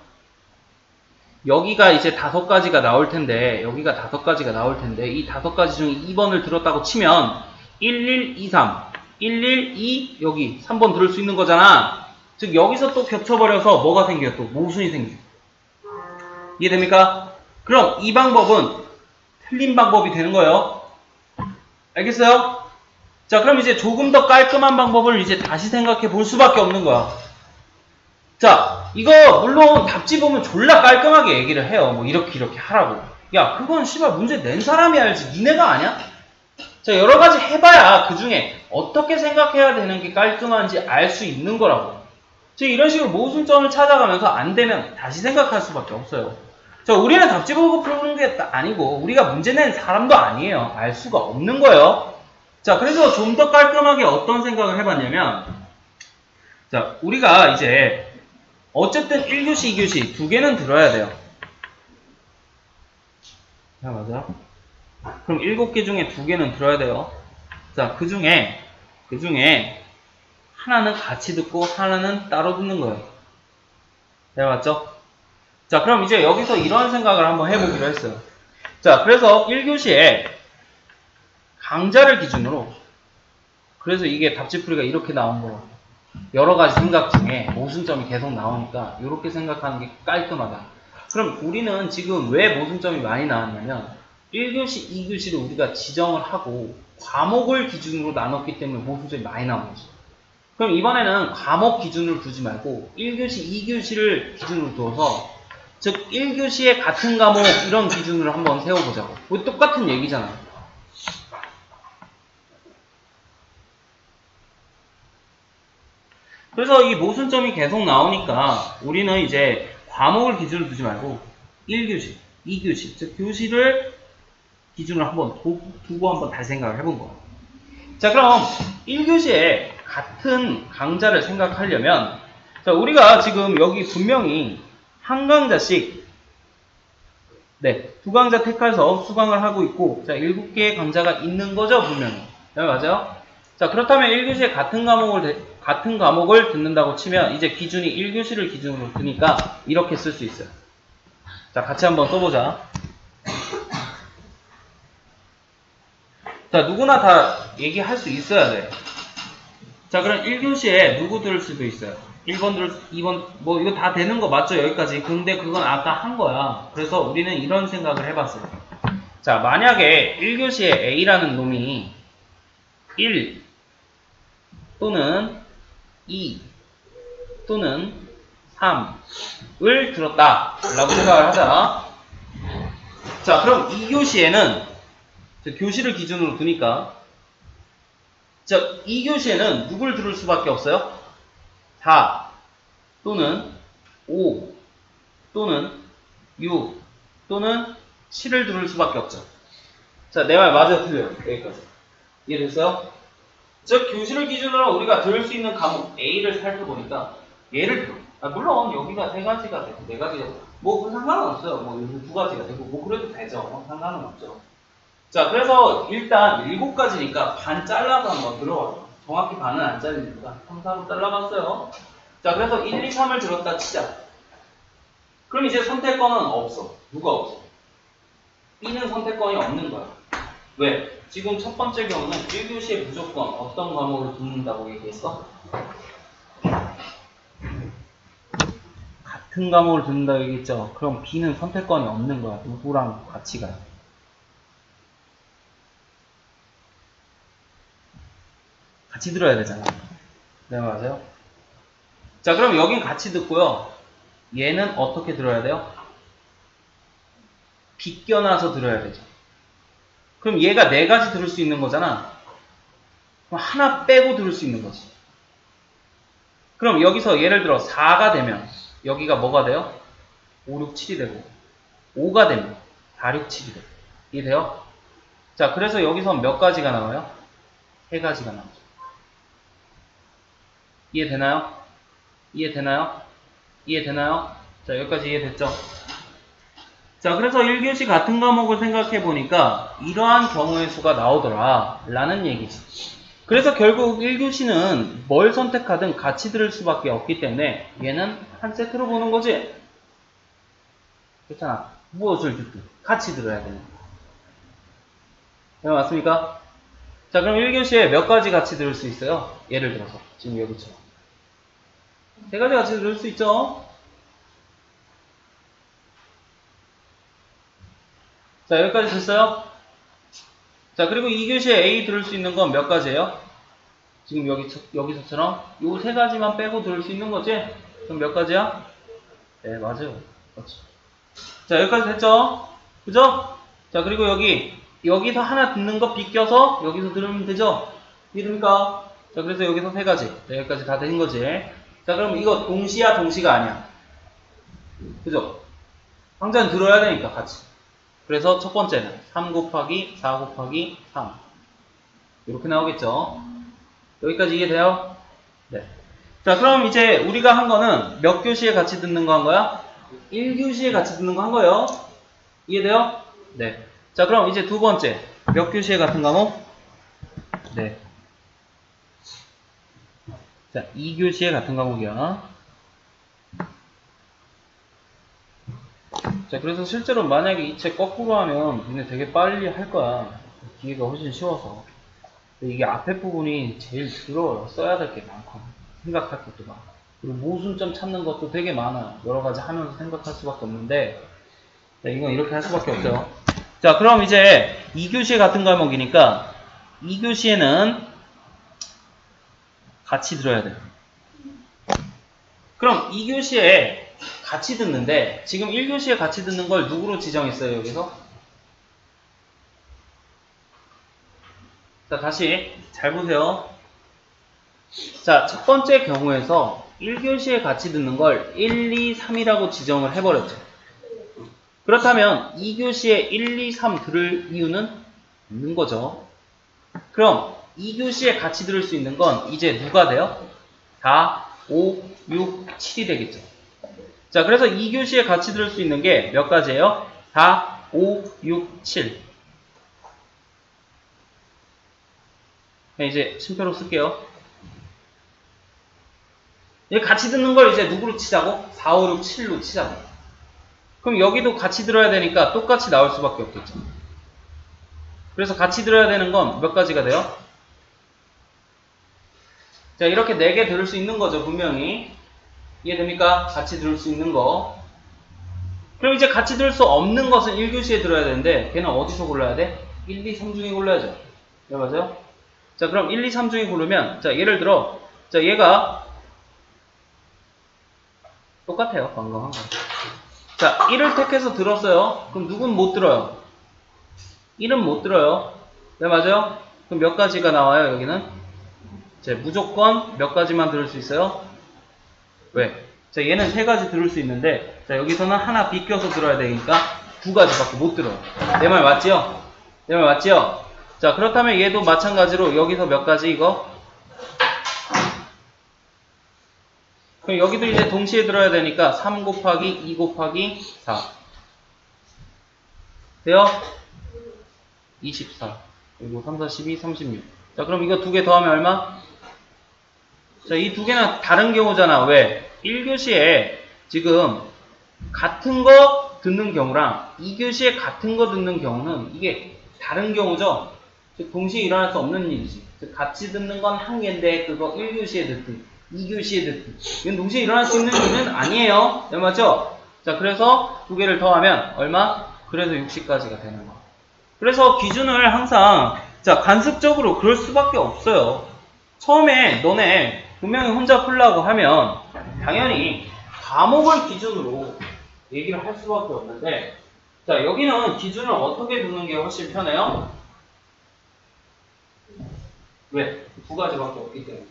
여기가 이제 5가지가 나올 텐데, 여기가 5가지가 나올 텐데, 이 5가지 중에 2번을 들었다고 치면 1, 2, 3, 1, 2, 여기 3번 들을 수 있는 거잖아. 즉 여기서 또 겹쳐버려서 뭐가 생겨요? 또 모순이 생겨요. 이해됩니까? 그럼 이 방법은 틀린 방법이 되는 거예요. 알겠어요? 자, 그럼 이제 조금 더 깔끔한 방법을 이제 다시 생각해 볼 수밖에 없는 거야. 자, 이거 물론 답지 보면 졸라 깔끔하게 얘기를 해요. 뭐 이렇게 하라고. 야, 그건 씨발 문제 낸 사람이 알지. 니네가 아냐? 자, 여러 가지 해봐야 그 중에 어떻게 생각해야 되는 게 깔끔한지 알 수 있는 거라고. 즉 이런 식으로 모순점을 찾아가면서 안 되면 다시 생각할 수밖에 없어요. 자, 우리는 답지 보고 푸는 게 아니고 우리가 문제 낸 사람도 아니에요. 알 수가 없는 거예요. 자, 그래서 좀 더 깔끔하게 어떤 생각을 해봤냐면, 자, 우리가 이제 어쨌든 1교시, 2교시 2개는 들어야 돼요. 자, 맞아요? 그럼 7개 중에 2개는 들어야 돼요. 자, 그 중에 하나는 같이 듣고 하나는 따로 듣는 거예요. 네, 맞죠? 자, 그럼 이제 여기서 이런 생각을 한번 해보기로 했어요. 자, 그래서 1교시에 강좌를 기준으로, 그래서 이게 답지풀이가 이렇게 나온 거예요. 여러 가지 생각 중에 모순점이 계속 나오니까 이렇게 생각하는 게 깔끔하다. 그럼 우리는 지금 왜 모순점이 많이 나왔냐면 1교시, 2교시를 우리가 지정을 하고 과목을 기준으로 나눴기 때문에 모순점이 많이 나온 거죠. 그럼 이번에는 과목 기준으로 두지 말고 1교시, 2교시를 기준으로 두어서, 즉 1교시에 같은 과목 이런 기준으로 한번 세워보자고. 뭐 똑같은 얘기잖아요. 그래서 이 모순점이 계속 나오니까 우리는 이제 과목을 기준으로 두지 말고 1교시, 2교시, 즉 교시를 기준으로 한번 두고 한번 다시 생각을 해본 거예요. 자, 그럼 1교시에 같은 강좌를 생각하려면, 자, 우리가 지금 여기 분명히 한 강좌씩, 네, 2강좌 택해서 수강을 하고 있고, 자, 7개의 강좌가 있는 거죠, 분명히. 네, 맞아요? 자, 그렇다면 1교시에 같은 과목을 듣는다고 치면, 이제 기준이 1교시를 기준으로 드니까, 이렇게 쓸 수 있어요. 자, 같이 한번 써보자. 자, 누구나 다 얘기할 수 있어야 돼. 자, 그럼 1교시에 누구 들을 수도 있어요? 1번 들을 2번, 뭐 이거 다 되는 거 맞죠? 여기까지. 근데 그건 아까 한 거야. 그래서 우리는 이런 생각을 해봤어요. 자, 만약에 1교시에 A라는 놈이 1 또는 2 또는 3을 들었다 라고 생각을 하자. 자, 그럼 2교시에는 교시를 기준으로 두니까 자, 2교시에는 누굴 들을 수밖에 없어요? 4 또는 5 또는 6 또는 7을 들을 수밖에 없죠. 자, 내 말 맞아요? 틀려요? 여기까지. 이해됐어요? 즉, 교시를 기준으로 우리가 들을 수 있는 과목 A를 살펴보니까 얘를 들어. 물론 여기가 3가지가 되고 4가지가 되고 뭐 그건 상관은 없어요. 뭐 2가지가 되고 뭐 그래도 되죠. 상관은 없죠. 자, 그래서 일단 7가지니까 반 잘라서 한번 들어봐요. 정확히 반은 안 잘리니까 3, 4로 잘라봤어요. 자, 그래서 1, 2, 3을 들었다 치자. 그럼 이제 선택권은 없어. 누가 없어? B는 선택권이 없는 거야. 왜? 지금 첫 번째 경우는 1교시에 무조건 어떤 과목을 듣는다고 얘기했어? 같은 과목을 듣는다고 얘기했죠. 그럼 B는 선택권이 없는 거야. 누구랑 같이 가요. 같이 들어야 되잖아. 네, 맞아요. 자, 그럼 여긴 같이 듣고요. 얘는 어떻게 들어야 돼요? 비껴나서 들어야 되죠. 그럼 얘가 4가지 들을 수 있는 거잖아. 그럼 하나 빼고 들을 수 있는 거지. 그럼 여기서 예를 들어 4가 되면 여기가 뭐가 돼요? 5, 6, 7이 되고 5가 되면 4, 6, 7이 돼요. 이해돼요? 자, 그래서 여기서 몇 가지가 나와요? 3가지가 나오죠. 이해되나요? 이해되나요? 이해되나요? 자, 여기까지 이해됐죠? 자, 그래서 1교시 같은 과목을 생각해 보니까 이러한 경우의 수가 나오더라 라는 얘기지. 그래서 결국 1교시는 뭘 선택하든 같이 들을 수밖에 없기 때문에 얘는 한 세트로 보는 거지. 그렇잖아. 무엇을 듣든 같이 들어야 되는 거야. 네, 맞습니까? 자, 그럼 1교시에 몇 가지 같이 들을 수 있어요? 예를 들어서 지금 여기처럼 3가지 같이 들을 수 있죠? 자, 여기까지 됐어요? 자, 그리고 2교시에 A 들을 수 있는 건 몇 가지예요? 지금 여기서처럼 요 3가지만 빼고 들을 수 있는 거지? 그럼 몇 가지야? 네, 맞아요. 그렇지. 자, 여기까지 됐죠? 그죠? 자, 그리고 여기서 하나 듣는 거 비껴서 여기서 들으면 되죠? 이해됩니까? 자, 그래서 여기서 3가지. 자, 여기까지 다 된 거지. 자, 그럼 이거 동시야, 동시가 아니야. 그죠? 항상 들어야 되니까 같이. 그래서 첫 번째는 3 곱하기 4 곱하기 3. 이렇게 나오겠죠? 여기까지 이해돼요? 네. 자, 그럼 이제 우리가 한 거는 몇 교시에 같이 듣는 거 한 거야? 1교시에 같이 듣는 거 한 거예요. 이해돼요? 네. 자, 그럼 이제 두 번째. 몇 교시에 같은 과목? 네. 자, 2교시에 같은 과목이야. 자, 그래서 실제로 만약에 이 책 거꾸로 하면 니네 되게 빨리 할 거야. 기회가 훨씬 쉬워서. 근데 이게 앞에 부분이 제일 두려워요. 써야 될 게 많고. 생각할 것도 많고. 그리고 모순점 찾는 것도 되게 많아요. 여러 가지 하면서 생각할 수밖에 없는데, 자, 이건 이렇게 할 수밖에 없죠. 자, 그럼 이제 2교시 같은 과목이니까 2교시에는 같이 들어야 돼요. 그럼 2교시에 같이 듣는데 지금 1교시에 같이 듣는 걸 누구로 지정했어요, 여기서? 자, 다시 잘 보세요. 자, 첫 번째 경우에서 1교시에 같이 듣는 걸 1, 2, 3이라고 지정을 해버렸죠. 그렇다면 2교시에 1, 2, 3 들을 이유는 없는 거죠. 그럼 2교시에 같이 들을 수 있는 건 이제 누가 돼요? 4, 5, 6, 7이 되겠죠. 자, 그래서 2교시에 같이 들을 수 있는 게 몇 가지예요? 4, 5, 6, 7. 이제 심표로 쓸게요. 같이 듣는 걸 이제 누구로 치자고? 4, 5, 6, 7로 치자고. 그럼 여기도 같이 들어야 되니까 똑같이 나올 수밖에 없겠죠. 그래서 같이 들어야 되는 건 몇 가지가 돼요? 자, 이렇게 4개 들을 수 있는 거죠, 분명히. 이해됩니까? 같이 들을 수 있는 거. 그럼 이제 같이 들을 수 없는 것은 1교시에 들어야 되는데, 걔는 어디서 골라야 돼? 1, 2, 3 중에 골라야죠. 네, 맞아요? 자, 그럼 1, 2, 3 중에 고르면, 자, 예를 들어, 자, 얘가, 똑같아요, 방금 한 거. 자, 1을 택해서 들었어요. 그럼 누군 못 들어요? 1은 못 들어요. 네, 맞아요? 그럼 몇 가지가 나와요, 여기는? 자, 무조건 몇 가지만 들을 수 있어요? 왜? 자, 얘는 3가지 들을 수 있는데, 자, 여기서는 하나 비껴서 들어야 되니까 2가지밖에 못 들어요. 내 말 맞지요? 내 말 맞지요? 자, 그렇다면 얘도 마찬가지로 여기서 몇 가지 이거? 그럼 여기도 이제 동시에 들어야 되니까 3 곱하기 2 곱하기 4 돼요? 24 그리고 3, 4, 12, 36 자, 그럼 이거 2개 더하면 얼마? 자, 이 2개는 다른 경우잖아. 왜? 1교시에 지금 같은 거 듣는 경우랑 2교시에 같은 거 듣는 경우는 이게 다른 경우죠. 즉 동시에 일어날 수 없는 일이지. 즉 같이 듣는 건 한 개인데 그거 1교시에 듣든 2교시에 듣든 이건 동시에 일어날 수 있는 일은 아니에요. 네, 맞죠? 자, 그래서 2개를 더하면 얼마? 그래서 60까지가 되는 거. 그래서 기준을 항상 자, 관습적으로 그럴 수밖에 없어요. 처음에 너네 분명히 혼자 풀라고 하면 당연히 과목을 기준으로 얘기를 할 수밖에 없는데 자, 여기는 기준을 어떻게 두는 게 훨씬 편해요? 왜? 2가지밖에 없기 때문에.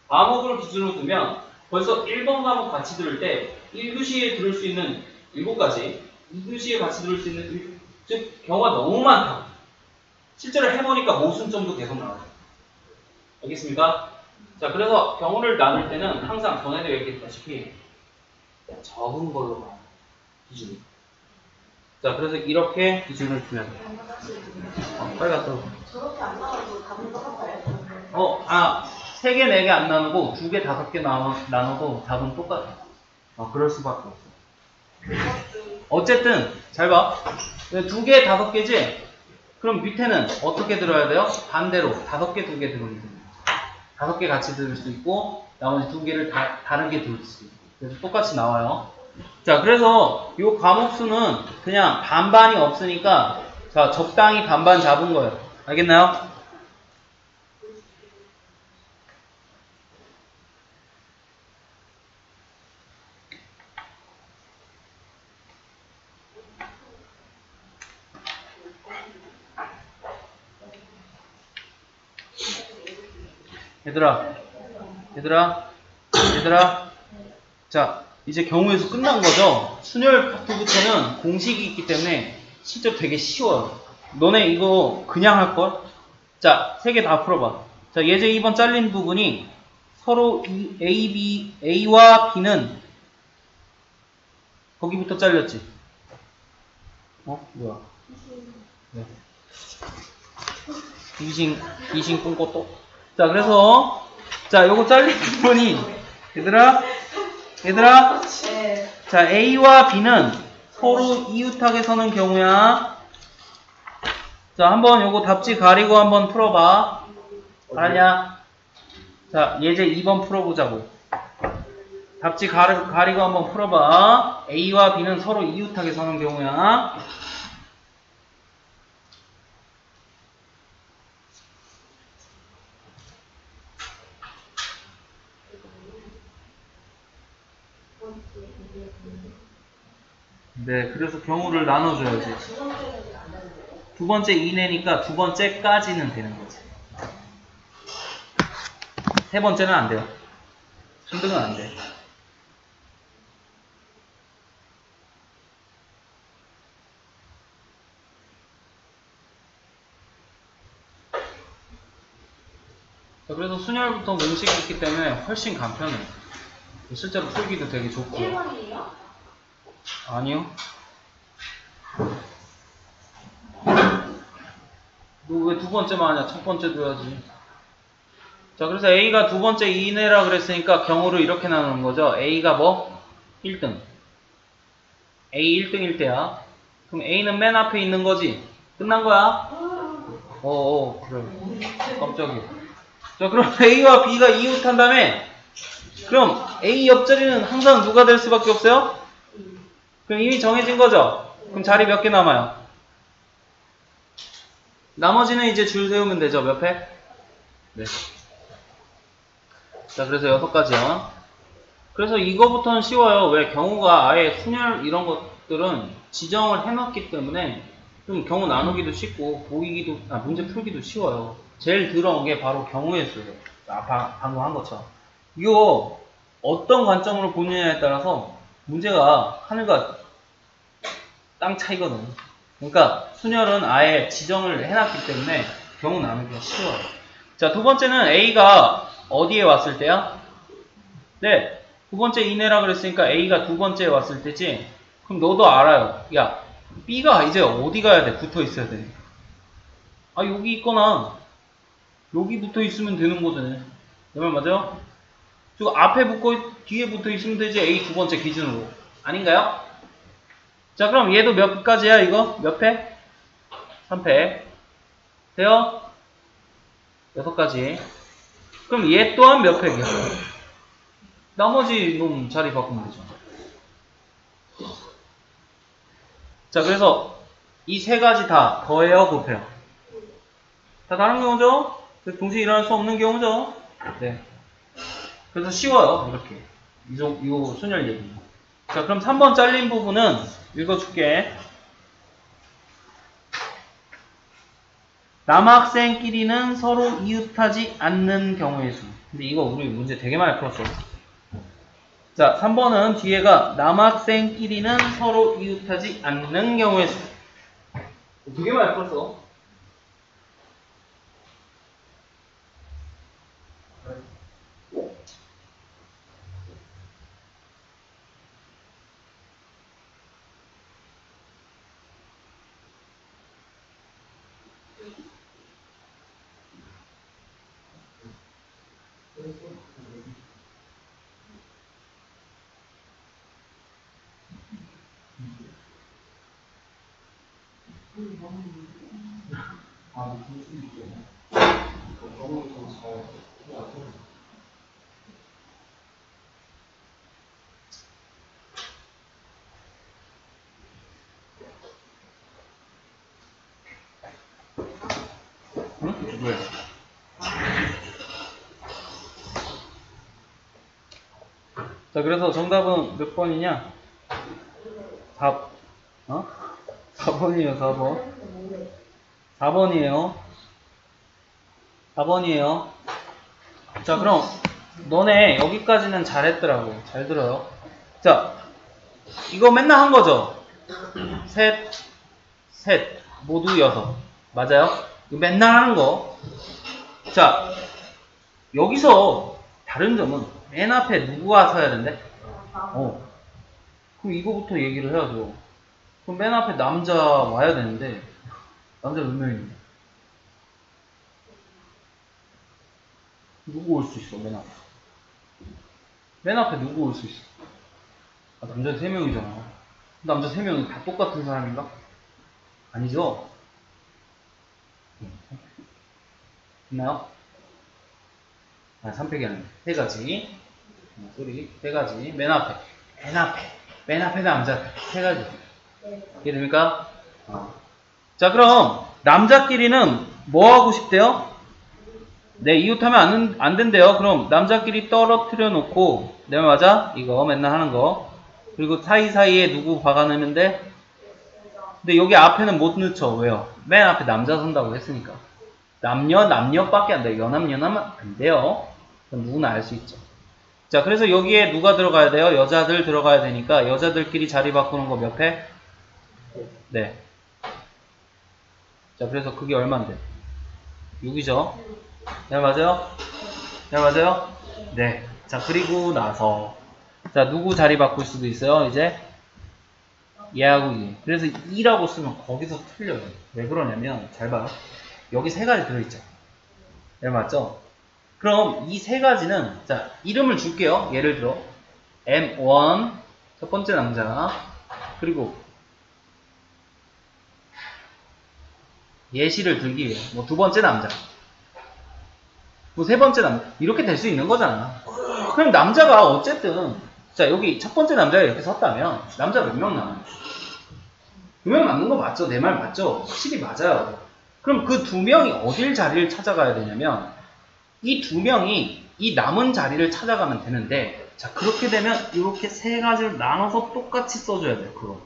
과목을 기준으로 두면 벌써 1번 과목 같이 들을 때 1교시에 들을 수 있는 7가지 2교시에 같이 들을 수 있는 즉 경우가 너무 많다. 실제로 해보니까 모순점도 계속 나와요. 알겠습니까? 자, 그래서 경우를 나눌 때는 항상 전에도 얘기했다시피 적은 걸로 봐요. 기준이. 자, 그래서 이렇게 기준을 두면 돼요. 빨리 갔다 와. 저렇게 안 나와도 답은 똑같아요. 3개, 4개 안 나누고 2개, 5개 나눠도 답은 똑같아. 그럴 수밖에 없어. 어쨌든 잘 봐. 2개, 5개지? 그럼 밑에는 어떻게 들어야 돼요? 반대로 5개, 2개 들으면 돼요. 5개 같이 들을 수 있고 나머지 2개를 다르게 들을 수 있고 그래서 똑같이 나와요. 자, 그래서 이 과목수는 그냥 반반이 없으니까 자, 적당히 반반 잡은 거예요. 알겠나요? 얘들아. 자, 이제 경우에서 끝난 거죠? 순열 파트부터는 공식이 있기 때문에 진짜 되게 쉬워요. 너네 이거 그냥 할걸? 자, 3개 다 풀어봐. 자, 예제 2번 잘린 부분이 서로 A와 B는 거기부터 잘렸지? 뭐야? 네. 이신 꿈꿨도? 자, 그래서 자, 요거 잘린 부분이 얘들아 네. 자, A와 B는 서로 이웃하게 서는 경우야. 자, 한번 요거 답지 가리고 한번 풀어봐. 알았냐? 자, 예제 2번 풀어보자고. 답지 가리고 한번 풀어봐. A와 B는 서로 이웃하게 서는 경우야. 네, 그래서 경우를 나눠줘야지. 두 번째 이내니까 두 번째까지는 되는 거지. 세 번째는 안 돼요. 3등은 안 돼. 자, 그래서 순열부터 공식이 있기 때문에 훨씬 간편해. 실제로 풀기도 되게 좋고요. 1번이에요? 아니요. 너 왜 두 번째만 하냐? 첫 번째 둬야지. 자, 그래서 A가 두 번째 이내라 그랬으니까 경우를 이렇게 나누는 거죠. A가 뭐? 1등. A 1등일 때야. 그럼 A는 맨 앞에 있는 거지. 끝난 거야? 그래. 깜짝이야. 자, 그럼 A와 B가 이웃한 다음에, 그럼 A 옆자리는 항상 누가 될 수밖에 없어요? 그럼 이미 정해진 거죠? 그럼 자리 몇 개 남아요? 나머지는 이제 줄 세우면 되죠. 몇 회? 네. 자, 그래서 6가지요. 그래서 이거부터는 쉬워요. 왜? 경우가 아예 순열 이런 것들은 지정을 해놨기 때문에 좀 경우 나누기도 쉽고 보이기도, 문제 풀기도 쉬워요. 제일 들어온 게 바로 경우의 수예요. 방금 한 것처럼. 이거 어떤 관점으로 보느냐에 따라서 문제가 하늘과 땅 차이거든. 그러니까 순열은 아예 지정을 해놨기 때문에 경우 나누기가 쉬워요. 자, 두 번째는 A가 어디에 왔을 때야? 네, 두 번째 이내라 그랬으니까 A가 두 번째에 왔을 때지. 그럼 너도 알아요. 야, B가 이제 어디 가야 돼? 붙어 있어야 돼. 아, 여기 있거나 여기 붙어 있으면 되는 거잖아요. 내 말 맞아요? 저 앞에 붙고 뒤에 붙어 있으면 되지. A 두 번째 기준으로. 아닌가요? 자, 그럼 얘도 몇 가지야, 이거? 몇 회? 3패. 돼요? 6가지. 그럼 얘 또한 몇 팩이야? 나머지 놈 자리 바꾸면 되죠. 자, 그래서 이 3가지 다 더해요, 곱해요? 다 다른 경우죠? 동시에 일어날 수 없는 경우죠? 네. 그래서 쉬워요, 이렇게. 이 순열 얘기. 자, 그럼 3번 잘린 부분은 읽어줄게. 남학생끼리는 서로 이웃하지 않는 경우의 수. 근데 이거 우리 문제 되게 많이 풀었어. 자, 3번은 뒤에가 남학생끼리는 서로 이웃하지 않는 경우의 수. 되게 많이 풀었어. 응? 왜? 자, 그래서 정답은 몇 번이냐? 4, 4번이에요, 4번. 4번이에요. 4번이에요. 자, 그럼 너네 여기까지는 잘했더라고. 잘 들어요. 자, 이거 맨날 한 거죠? 셋, 셋, 모두 6. 맞아요? 이거 맨날 하는 거. 자, 여기서 다른 점은 맨 앞에 누구가 서야 된대? 그럼 이거부터 얘기를 해야죠. 그럼 맨 앞에 남자 와야 되는데 남자 몇 명인데? 누구 올 수 있어, 맨 앞에? 맨 앞에 누구 올 수 있어? 남자 3명이잖아. 남자 3명이 다 똑같은 사람인가? 아니죠? 있나요? 3팩이 아니라 3가지. 소리 3가지. 맨 앞에. 맨 앞에. 맨 앞에 남자 3가지. 이해됩니까? 자, 그럼 남자끼리는 뭐 하고 싶대요? 네, 이웃하면 안 된대요. 그럼 남자끼리 떨어뜨려 놓고, 내 말 맞아? 이거 맨날 하는 거. 그리고 사이사이에 누구 박아내면 돼? 근데 여기 앞에는 못 넣죠. 왜요? 맨 앞에 남자 선다고 했으니까. 남녀밖에 안 돼요. 여남하면 안 돼요. 그럼 누구나 알 수 있죠. 자, 그래서 여기에 누가 들어가야 돼요? 여자들 들어가야 되니까 여자들끼리 자리 바꾸는 거 몇 회? 네. 자, 그래서 그게 얼만데? 6이죠? 네, 맞아요? 네, 맞아요? 네. 자, 그리고 나서 자, 누구 자리 바꿀 수도 있어요, 이제? 얘하고 얘. 그래서 2라고 쓰면 거기서 틀려요. 왜 그러냐면, 잘 봐요. 여기 3가지 들어있죠? 네, 맞죠? 그럼 이 3가지는, 자, 이름을 줄게요. 예를 들어, M1, 첫 번째 남자, 그리고 예시를 들기 위해, 뭐 두 번째 남자. 뭐 세 번째 남자 이렇게 될 수 있는 거잖아. 그럼 남자가 어쨌든 자 여기 첫 번째 남자가 이렇게 섰다면 남자 몇 명 남아요? 2명 남는 거 맞죠? 내 말 맞죠? 확실히 맞아요. 그럼 그 2명이 어딜 자리를 찾아가야 되냐면 이 2명이 이 남은 자리를 찾아가면 되는데 자 그렇게 되면 이렇게 세 가지를 나눠서 똑같이 써줘야 돼요. 그거.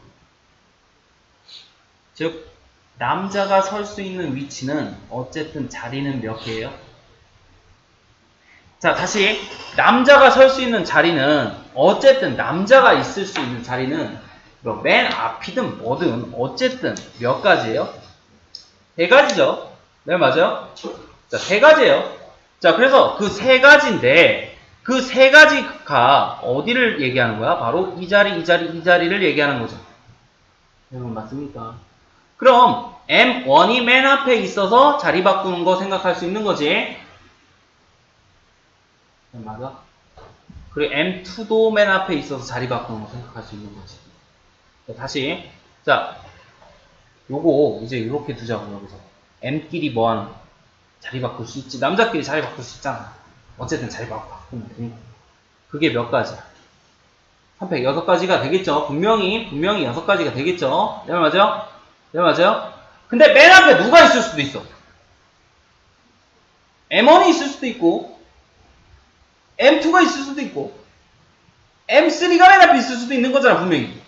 즉 남자가 설 수 있는 위치는 어쨌든 자리는 몇 개예요? 자 다시 남자가 설 수 있는 자리는 어쨌든 남자가 있을 수 있는 자리는 뭐 맨 앞이든 뭐든 어쨌든 몇 가지예요? 세 가지죠. 네 맞아요? 자 세 가지예요. 자 그래서 그 세 가지인데 그 세 가지가 어디를 얘기하는 거야? 바로 이 자리 이 자리 이 자리를 얘기하는 거죠. 여러분 맞습니까? 그럼 M1이 맨 앞에 있어서 자리 바꾸는 거 생각할 수 있는 거지. 맞아? 그리고 M2도 맨 앞에 있어서 자리 바꾸는 거 생각할 수 있는 거지. 자, 다시. 자, 요거 이제 이렇게 두자고, 여기서. M끼리 뭐하는 거? 자리 바꿀 수 있지. 남자끼리 자리 바꿀 수 있잖아. 어쨌든 자리 바꾸면 되니까. 그게 몇 가지야? 306가지가 되겠죠. 분명히 6가지가 되겠죠. 네, 맞아요? 네, 맞아요? 근데 맨 앞에 누가 있을 수도 있어. M1이 있을 수도 있고, M2가 있을 수도 있고, M3가 맨 앞에 있을 수도 있는 거잖아, 분명히.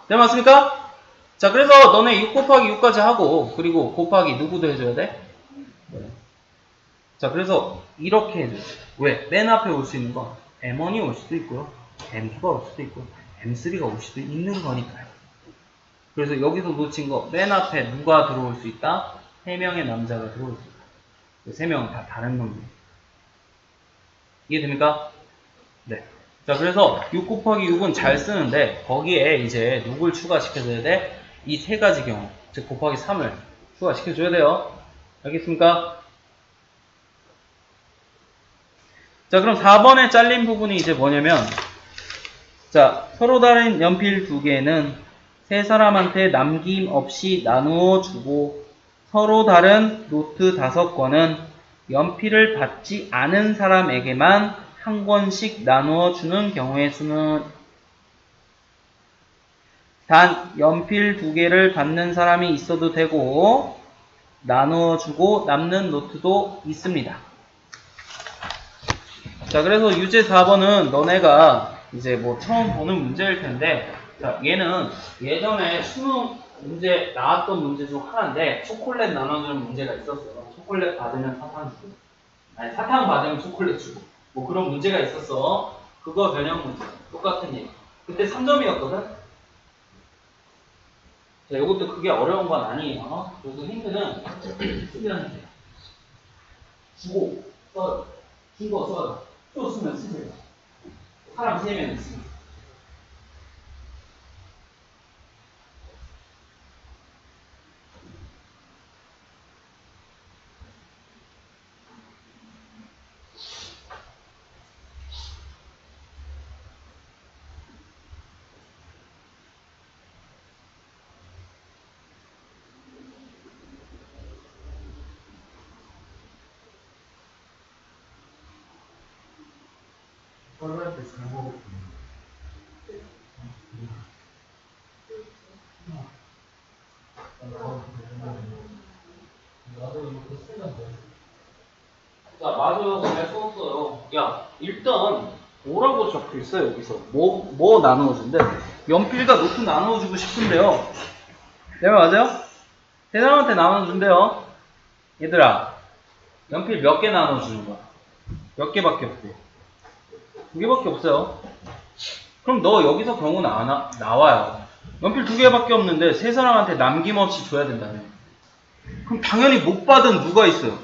네, 맞습니까? 자, 그래서 너네 6 곱하기 6까지 하고, 그리고 곱하기 누구도 해줘야 돼? 네. 자, 그래서 이렇게 해줘. 왜? 맨 앞에 올 수 있는 건 M1이 올 수도 있고요. M2가 올 수도 있고, M3가 올 수도 있는 거니까요. 그래서 여기서 놓친 거, 맨 앞에 누가 들어올 수 있다? 3명의 남자가 들어올 수 있다. 3명은 다 다른 놈들. 이해됩니까? 네. 자, 그래서 6 곱하기 6은 잘 쓰는데, 거기에 이제 누굴 추가시켜줘야 돼? 이 세 가지 경우. 즉, 곱하기 3을 추가시켜줘야 돼요. 알겠습니까? 자, 그럼 4번에 잘린 부분이 이제 뭐냐면, 자, 서로 다른 연필 2개는 세 사람한테 남김없이 나누어 주고, 서로 다른 노트 5권은 연필을 받지 않은 사람에게만 한 권씩 나누어 주는 경우의 수는 단 연필 2개를 받는 사람이 있어도 되고 나누어 주고 남는 노트도 있습니다. 자, 그래서 유제 4번은 너네가 이제 뭐 처음 보는 문제일 텐데, 자, 얘는 예전에 수능 문제 나왔던 문제 중 하나인데 초콜릿 나눠주는 문제가 있었어요. 초콜릿 받으면 사탕 주고, 아니 사탕 받으면 초콜릿 주고, 뭐 그런 문제가 있었어. 그거 변형 문제 똑같은 얘기. 그때 3점이었거든. 자, 이것도 그게 어려운 건 아니에요. 그래서 힌트는 쓰면 돼요. 주고 써요. 주고 써요. 또 쓰면 쓰세요. 사람 3명 있습니다. 설날때 잘 먹었군요. 자, 맞아요. 잘 썼어요. 야, 일단 뭐라고 적혀 있어요, 여기서. 뭐 나누어준대? 연필과 노트 나누어주고 싶은데요. 네, 맞아요? 세 사람한테 나눠준대요. 얘들아, 연필 몇 개 나눠주는 거야? 몇 개밖에 없대. 2개밖에 없어요. 그럼 너 여기서 경우 나와요. 연필 2개밖에 없는데 세 사람한테 남김없이 줘야 된다며. 그럼 당연히 못 받은 누가 있어요?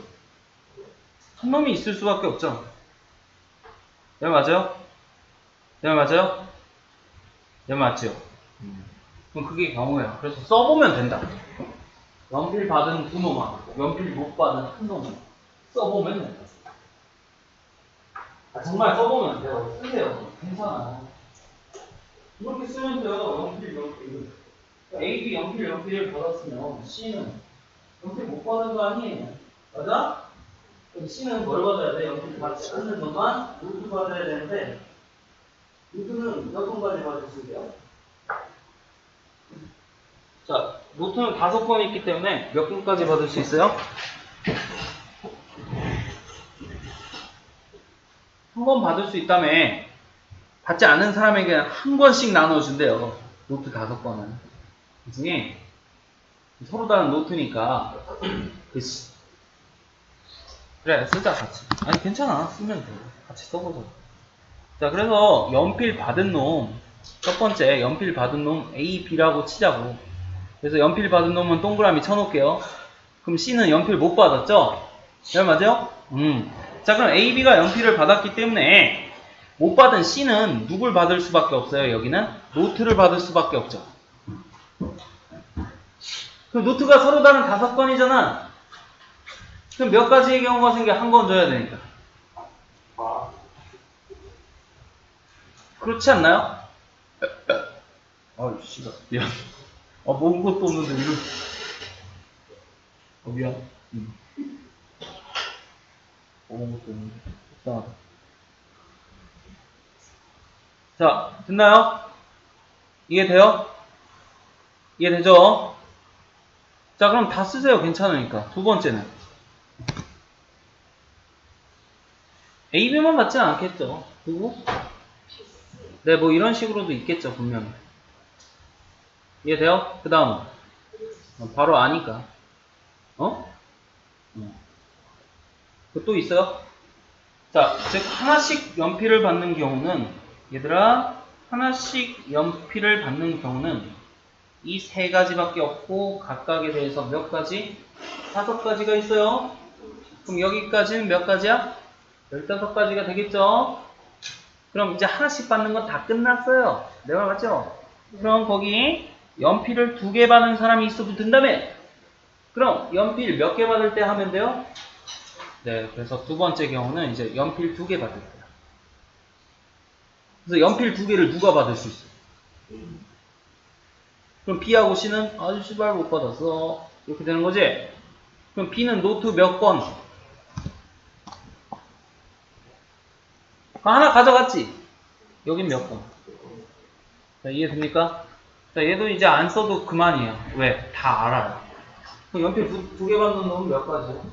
한 놈이 있을 수밖에 없죠. 네, 맞아요? 네, 맞아요? 네, 맞죠? 그럼 그게 경우예요. 그래서 써보면 된다. 연필 받은 두 놈하고 연필 못 받은 한 놈은 써보면 된다. 아, 정말 써보면 돼요. 쓰세요. 괜찮아. 이렇게 쓰면 돼요. 연필. A, B 연필을 받았으면 C는 연필 못 받은 거 아니에요. 맞아? 그럼 C는 뭘 받아야 돼? 연필 받지 않는 놈만 루트 받아야 되는데 루트는 몇 번까지 받을 수 있어요? 자, 루트는 5번 있기 때문에 몇 번까지 받을 수 있어요? 한 번 받을 수 있다며. 받지 않은 사람에게 한 번씩 나눠준대요. 노트 5번은. 그 중에 서로 다른 노트니까 그래 쓰자 같이. 아니 괜찮아 쓰면 돼. 같이 써보자. 자 그래서 연필 받은 놈 첫 번째 연필 받은 놈 A, B라고 치자고. 그래서 연필 받은 놈은 동그라미 쳐놓을게요. 그럼 C는 연필 못 받았죠? 네 맞아요? 자 그럼 A, B가 연필을 받았기 때문에 못 받은 C는 누굴 받을 수밖에 없어요. 여기는 노트를 받을 수밖에 없죠. 그럼 노트가 서로 다른 5건이잖아. 그럼 몇 가지의 경우가 생겨? 한 건 줘야 되니까. 그렇지 않나요? 아유 씨발 미안. 먹은 것도 없는데 이런. 미안. 먹은 것도 없는데 속상하다. 자 됐나요? 이해돼요? 이해되죠? 자 그럼 다 쓰세요. 괜찮으니까. 두 번째는 A, B만 받지는 않겠죠. 그리고 네 뭐 이런 식으로도 있겠죠 분명히. 이해돼요? 그 다음은 바로 아니까. 또 있어요? 자, 즉 하나씩 연필을 받는 경우는 얘들아 하나씩 연필을 받는 경우는 이 3가지밖에 없고 각각에 대해서 몇 가지? 5가지가 있어요. 그럼 여기까지는 몇 가지야? 15가지가 되겠죠? 그럼 이제 하나씩 받는 건 다 끝났어요. 내 말 맞죠? 그럼 거기 연필을 2개 받는 사람이 있어도 된다며? 그럼 연필 몇 개 받을 때 하면 돼요? 네, 그래서 두 번째 경우는 이제 연필 2개 받을 거야. 그래서 연필 2개를 누가 받을 수 있어? 그럼 B하고 C는 아주 씨발 못 받았어. 이렇게 되는 거지? 그럼 B는 노트 몇 건? 하나 가져갔지? 여긴 몇 건? 자, 이해됩니까? 자, 얘도 이제 안 써도 그만이에요. 왜? 다 알아요. 그럼 연필 2개 받는 놈은 몇 가지요?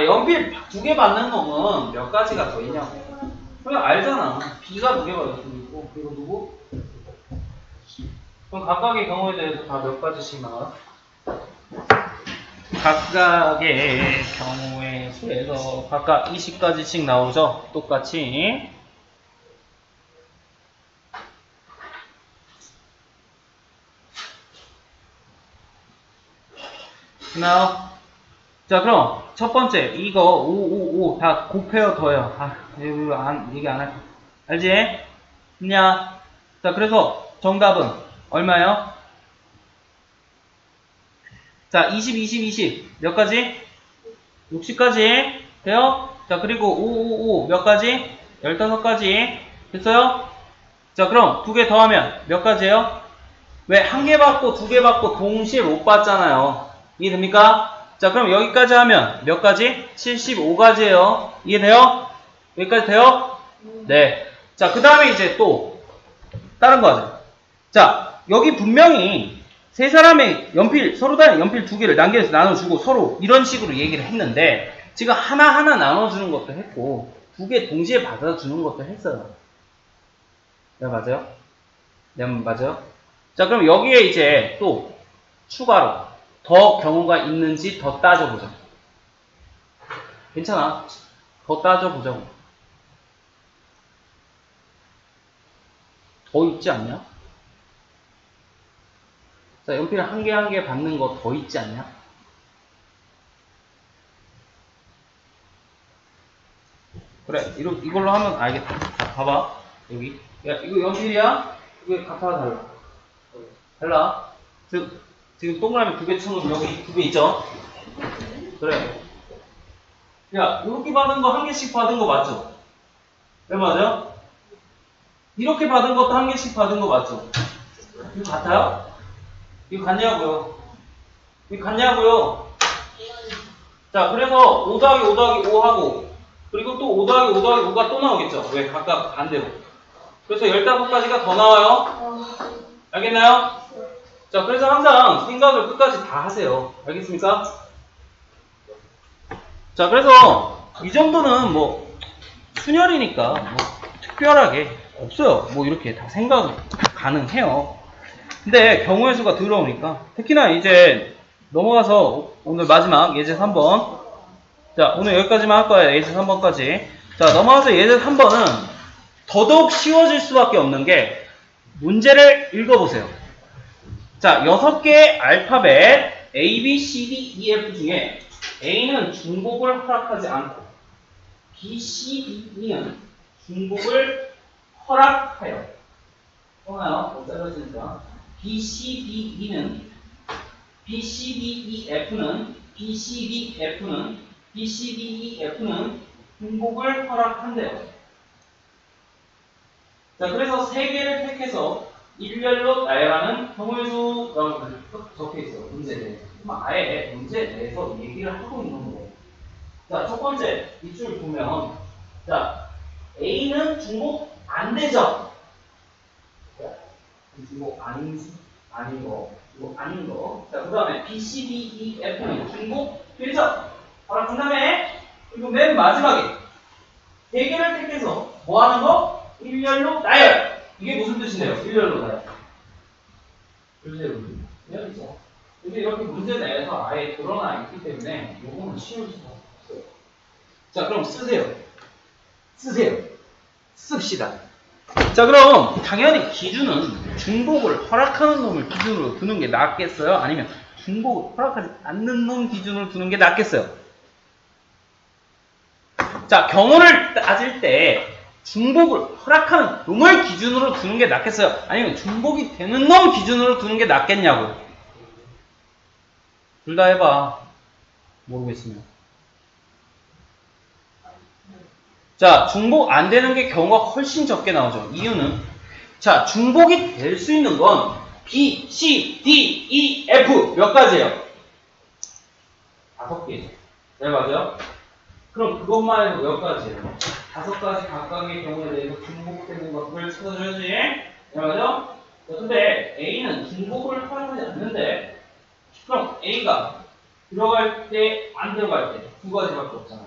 연필 2개 받는 놈은 몇 가지가 더 있냐고. 그냥 알잖아. B가 2개 받을 수 있고, 그리고 누구? 그럼 각각의 경우에 대해서 다 몇 가지씩 나와요? 각각의 경우에 수에서 각각 20가지씩 나오죠? 똑같이. 나와. 자, 그럼 첫 번째 이거 5 다 곱해요, 더해요. 얘기 안 할게. 알지? 있냐? 자, 그래서 정답은 얼마예요? 자, 20 몇 가지? 60가지 돼요? 자, 그리고 5 몇 가지? 15가지 됐어요? 자, 그럼 2개 더하면 몇 가지예요? 왜 1개 받고 2개 받고 동시에 못 받잖아요. 이해됩니까? 자, 그럼 여기까지 하면 몇 가지? 75가지예요. 이해돼요? 여기까지 돼요? 네. 자, 그 다음에 이제 또 다른 거 하죠. 자, 여기 분명히 세 사람의 연필, 서로 다른 연필 2개를 남겨서 나눠주고 서로 이런 식으로 얘기를 했는데 지금 하나하나 나눠주는 것도 했고 2개 동시에 받아주는 것도 했어요. 네, 맞아요? 네, 맞아요? 자, 그럼 여기에 이제 또 추가로 더 경우가 있는지 더 따져보자. 괜찮아. 더 따져보자고. 더 있지 않냐? 자, 연필 한 개 한 개 받는 거 더 있지 않냐? 그래, 이걸로 하면 알겠다. 자, 봐봐. 여기. 야, 이거 연필이야? 이게 각하가 달라. 달라. 지금 동그라미 2개 쳐놓으면 여기 2개 있죠? 그래. 야, 이렇게 받은 거 한 개씩 받은 거 맞죠? 왜 맞아요? 이렇게 받은 것도 한 개씩 받은 거 맞죠? 이거 같아요? 이거 같냐고요? 이거 같냐고요? 자, 그래서 5 더하기 5 더하기 5 하고, 그리고 또 5 더하기 5 더하기 5가 또 나오겠죠. 왜? 각각 반대로. 그래서 15가지가 더 나와요. 알겠나요? 자, 그래서 항상 생각을 끝까지 다 하세요. 알겠습니까? 자, 그래서 이 정도는 뭐 순열이니까 뭐 특별하게 없어요. 뭐 이렇게 다 생각 가능해요. 근데 경우의 수가 들어오니까 특히나 이제 넘어가서 오늘 마지막 예제 3번. 자, 오늘 여기까지만 할 거예요. 예제 3번까지. 자, 넘어가서 예제 3번은 더더욱 쉬워질 수밖에 없는 게 문제를 읽어보세요. 자, 6개의 알파벳 A, B, C, D, E, F 중에 A는 중복을 허락하지 않고 B, C, D, E는 중복을 허락하여 또나요? 짧아지니까 B, C, D, E는 B, C, D, E, F는 B, C, D, F는 B, C, D, E, F는 중복을 허락한대요. 자, 그래서 3개를 택해서 일렬로 나열하는 경우의 수라고 적혀있어요. 문제 내에서. 아예 문제 내에서 얘기를 하고 있는 거예요. 자, 첫 번째, 이 줄 보면, 자, A는 중복 안 되죠? 자, 중복 아닌 거, 이거 아닌 거. 자, 그 다음에 B, C, D, E, F는 중복 되죠? 바로 그 다음에, 그리고 맨 마지막에, 3개를 택해서 뭐 하는 거? 일렬로 나열! 이게 무슨 뜻이네요? 일렬로 나열. 일렬이죠. 근데 이렇게 문제 내에서 아예 드러나 있기 때문에 요거는 쉬울 수가 없어요. 자, 그럼 쓰세요. 씁시다. 자, 그럼 당연히 기준은 중복을 허락하는 놈을 기준으로 두는 게 낫겠어요? 아니면 중복을 허락하지 않는 놈 기준으로 두는 게 낫겠어요? 자, 경우를 따질 때 중복을 허락하는 놈을 기준으로 두는 게 낫겠어요? 아니면 중복이 되는 놈 기준으로 두는 게 낫겠냐고. 둘 다 해봐. 모르겠으면. 자, 중복 안 되는 게 경우가 훨씬 적게 나오죠. 이유는 자, 중복이 될 수 있는 건 B, C, D, E, F 몇 가지예요? 5개죠. 네, 맞아요? 그럼 그것만 해도 몇 가지예요? 5가지 각각의 경우에 대해서 중복되는 것을 찾아줘야지. 네, 맞아요? 자, 근데 A는 중복을 허용하지 않는데 그럼 A가 들어갈 때, 안 들어갈 때 두 가지밖에 없잖아.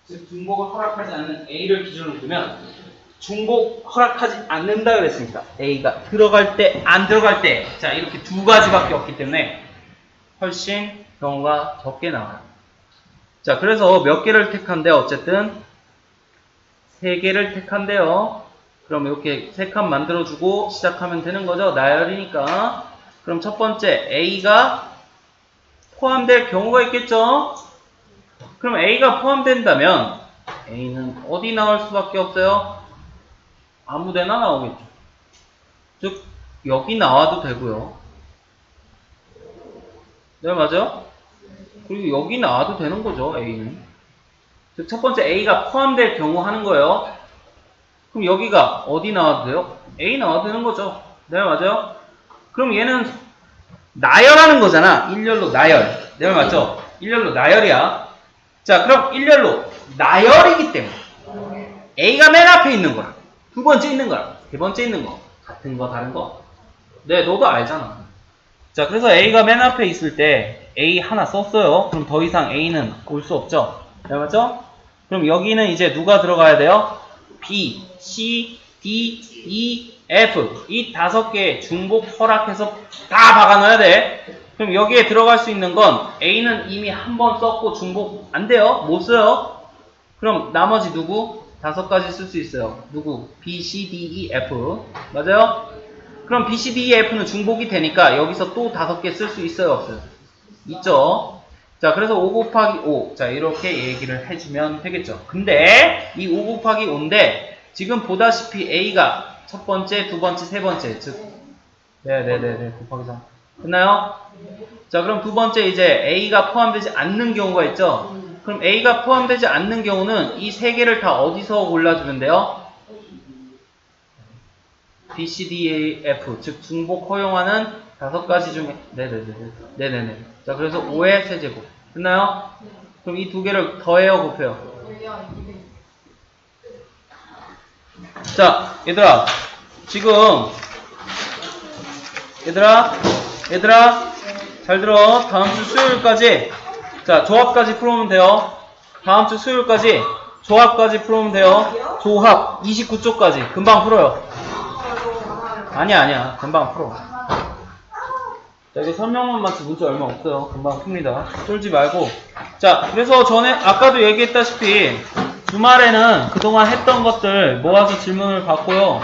즉 중복을 허락하지 않는 A를 기준으로 두면 중복 허락하지 않는다 그랬습니다. A가 들어갈 때, 안 들어갈 때. 자, 이렇게 두 가지밖에 없기 때문에 훨씬 경우가 적게 나와요. 자, 그래서 몇 개를 택한데 어쨌든 3개를 택한대요. 그럼 이렇게 3칸 만들어주고 시작하면 되는 거죠. 나열이니까. 그럼 첫 번째 A가 포함될 경우가 있겠죠. 그럼 A가 포함된다면 A는 어디 나올 수밖에 없어요? 아무데나 나오겠죠. 즉 여기 나와도 되고요. 네, 맞아요? 그리고 여기 나와도 되는 거죠. A는. 즉 첫 번째 A가 포함될 경우 하는 거예요. 그럼 여기가 어디 나와도 돼요? A 나와도 되는 거죠. 네, 맞아요? 그럼 얘는 나열하는 거잖아. 일렬로 나열. 네, 맞죠? 일렬로 나열이야. 자, 그럼 일렬로 나열이기 때문에 A가 맨 앞에 있는 거랑 두 번째 있는 거랑 세 번째 있는 거 같은 거 다른 거? 네, 너도 알잖아. 자, 그래서 A가 맨 앞에 있을 때 A 하나 썼어요. 그럼 더 이상 A는 올 수 없죠. 네, 맞죠? 그럼 여기는 이제 누가 들어가야 돼요? B, C, D, E, F 이 5개 중복 허락해서 다 박아넣어야 돼. 그럼 여기에 들어갈 수 있는 건 A는 이미 한 번 썼고 중복 안 돼요. 못 써요. 그럼 나머지 누구? 5가지 쓸 수 있어요. 누구? B, C, D, E, F 맞아요? 그럼 B, C, D, E, F는 중복이 되니까 여기서 또 5개 쓸 수 있어요? 없어요? 있죠. 자, 그래서 5 곱하기 5 자, 이렇게 얘기를 해주면 되겠죠. 근데 이 5 곱하기 5인데 지금 보다시피 A가 첫 번째, 두 번째, 세 번째 즉 네네네네 곱하기 3 됐나요? 자, 그럼 두 번째 이제 A가 포함되지 않는 경우가 있죠. 그럼 A가 포함되지 않는 경우는 이 3개를 다 어디서 골라주면 돼요? B, C, D, E, F 즉 중복 허용하는 5가지 중에 네네네 자, 그래서 5의 세제곱 됐나요? 그럼 이 두 개를 더해요, 곱해요? 자, 얘들아. 지금 얘들아 잘 들어. 다음 주 수요일까지 자, 조합까지 풀어오면 돼요. 다음 주 수요일까지 조합까지 풀어오면 돼요. 조합 29쪽까지 금방 풀어요. 아니야 금방 풀어. 자, 이거 설명만 맞지 문제 얼마 없어요. 금방 풉니다. 쫄지 말고. 자, 그래서 전에 아까도 얘기했다시피 주말에는 그동안 했던 것들 모아서 질문을 받고요.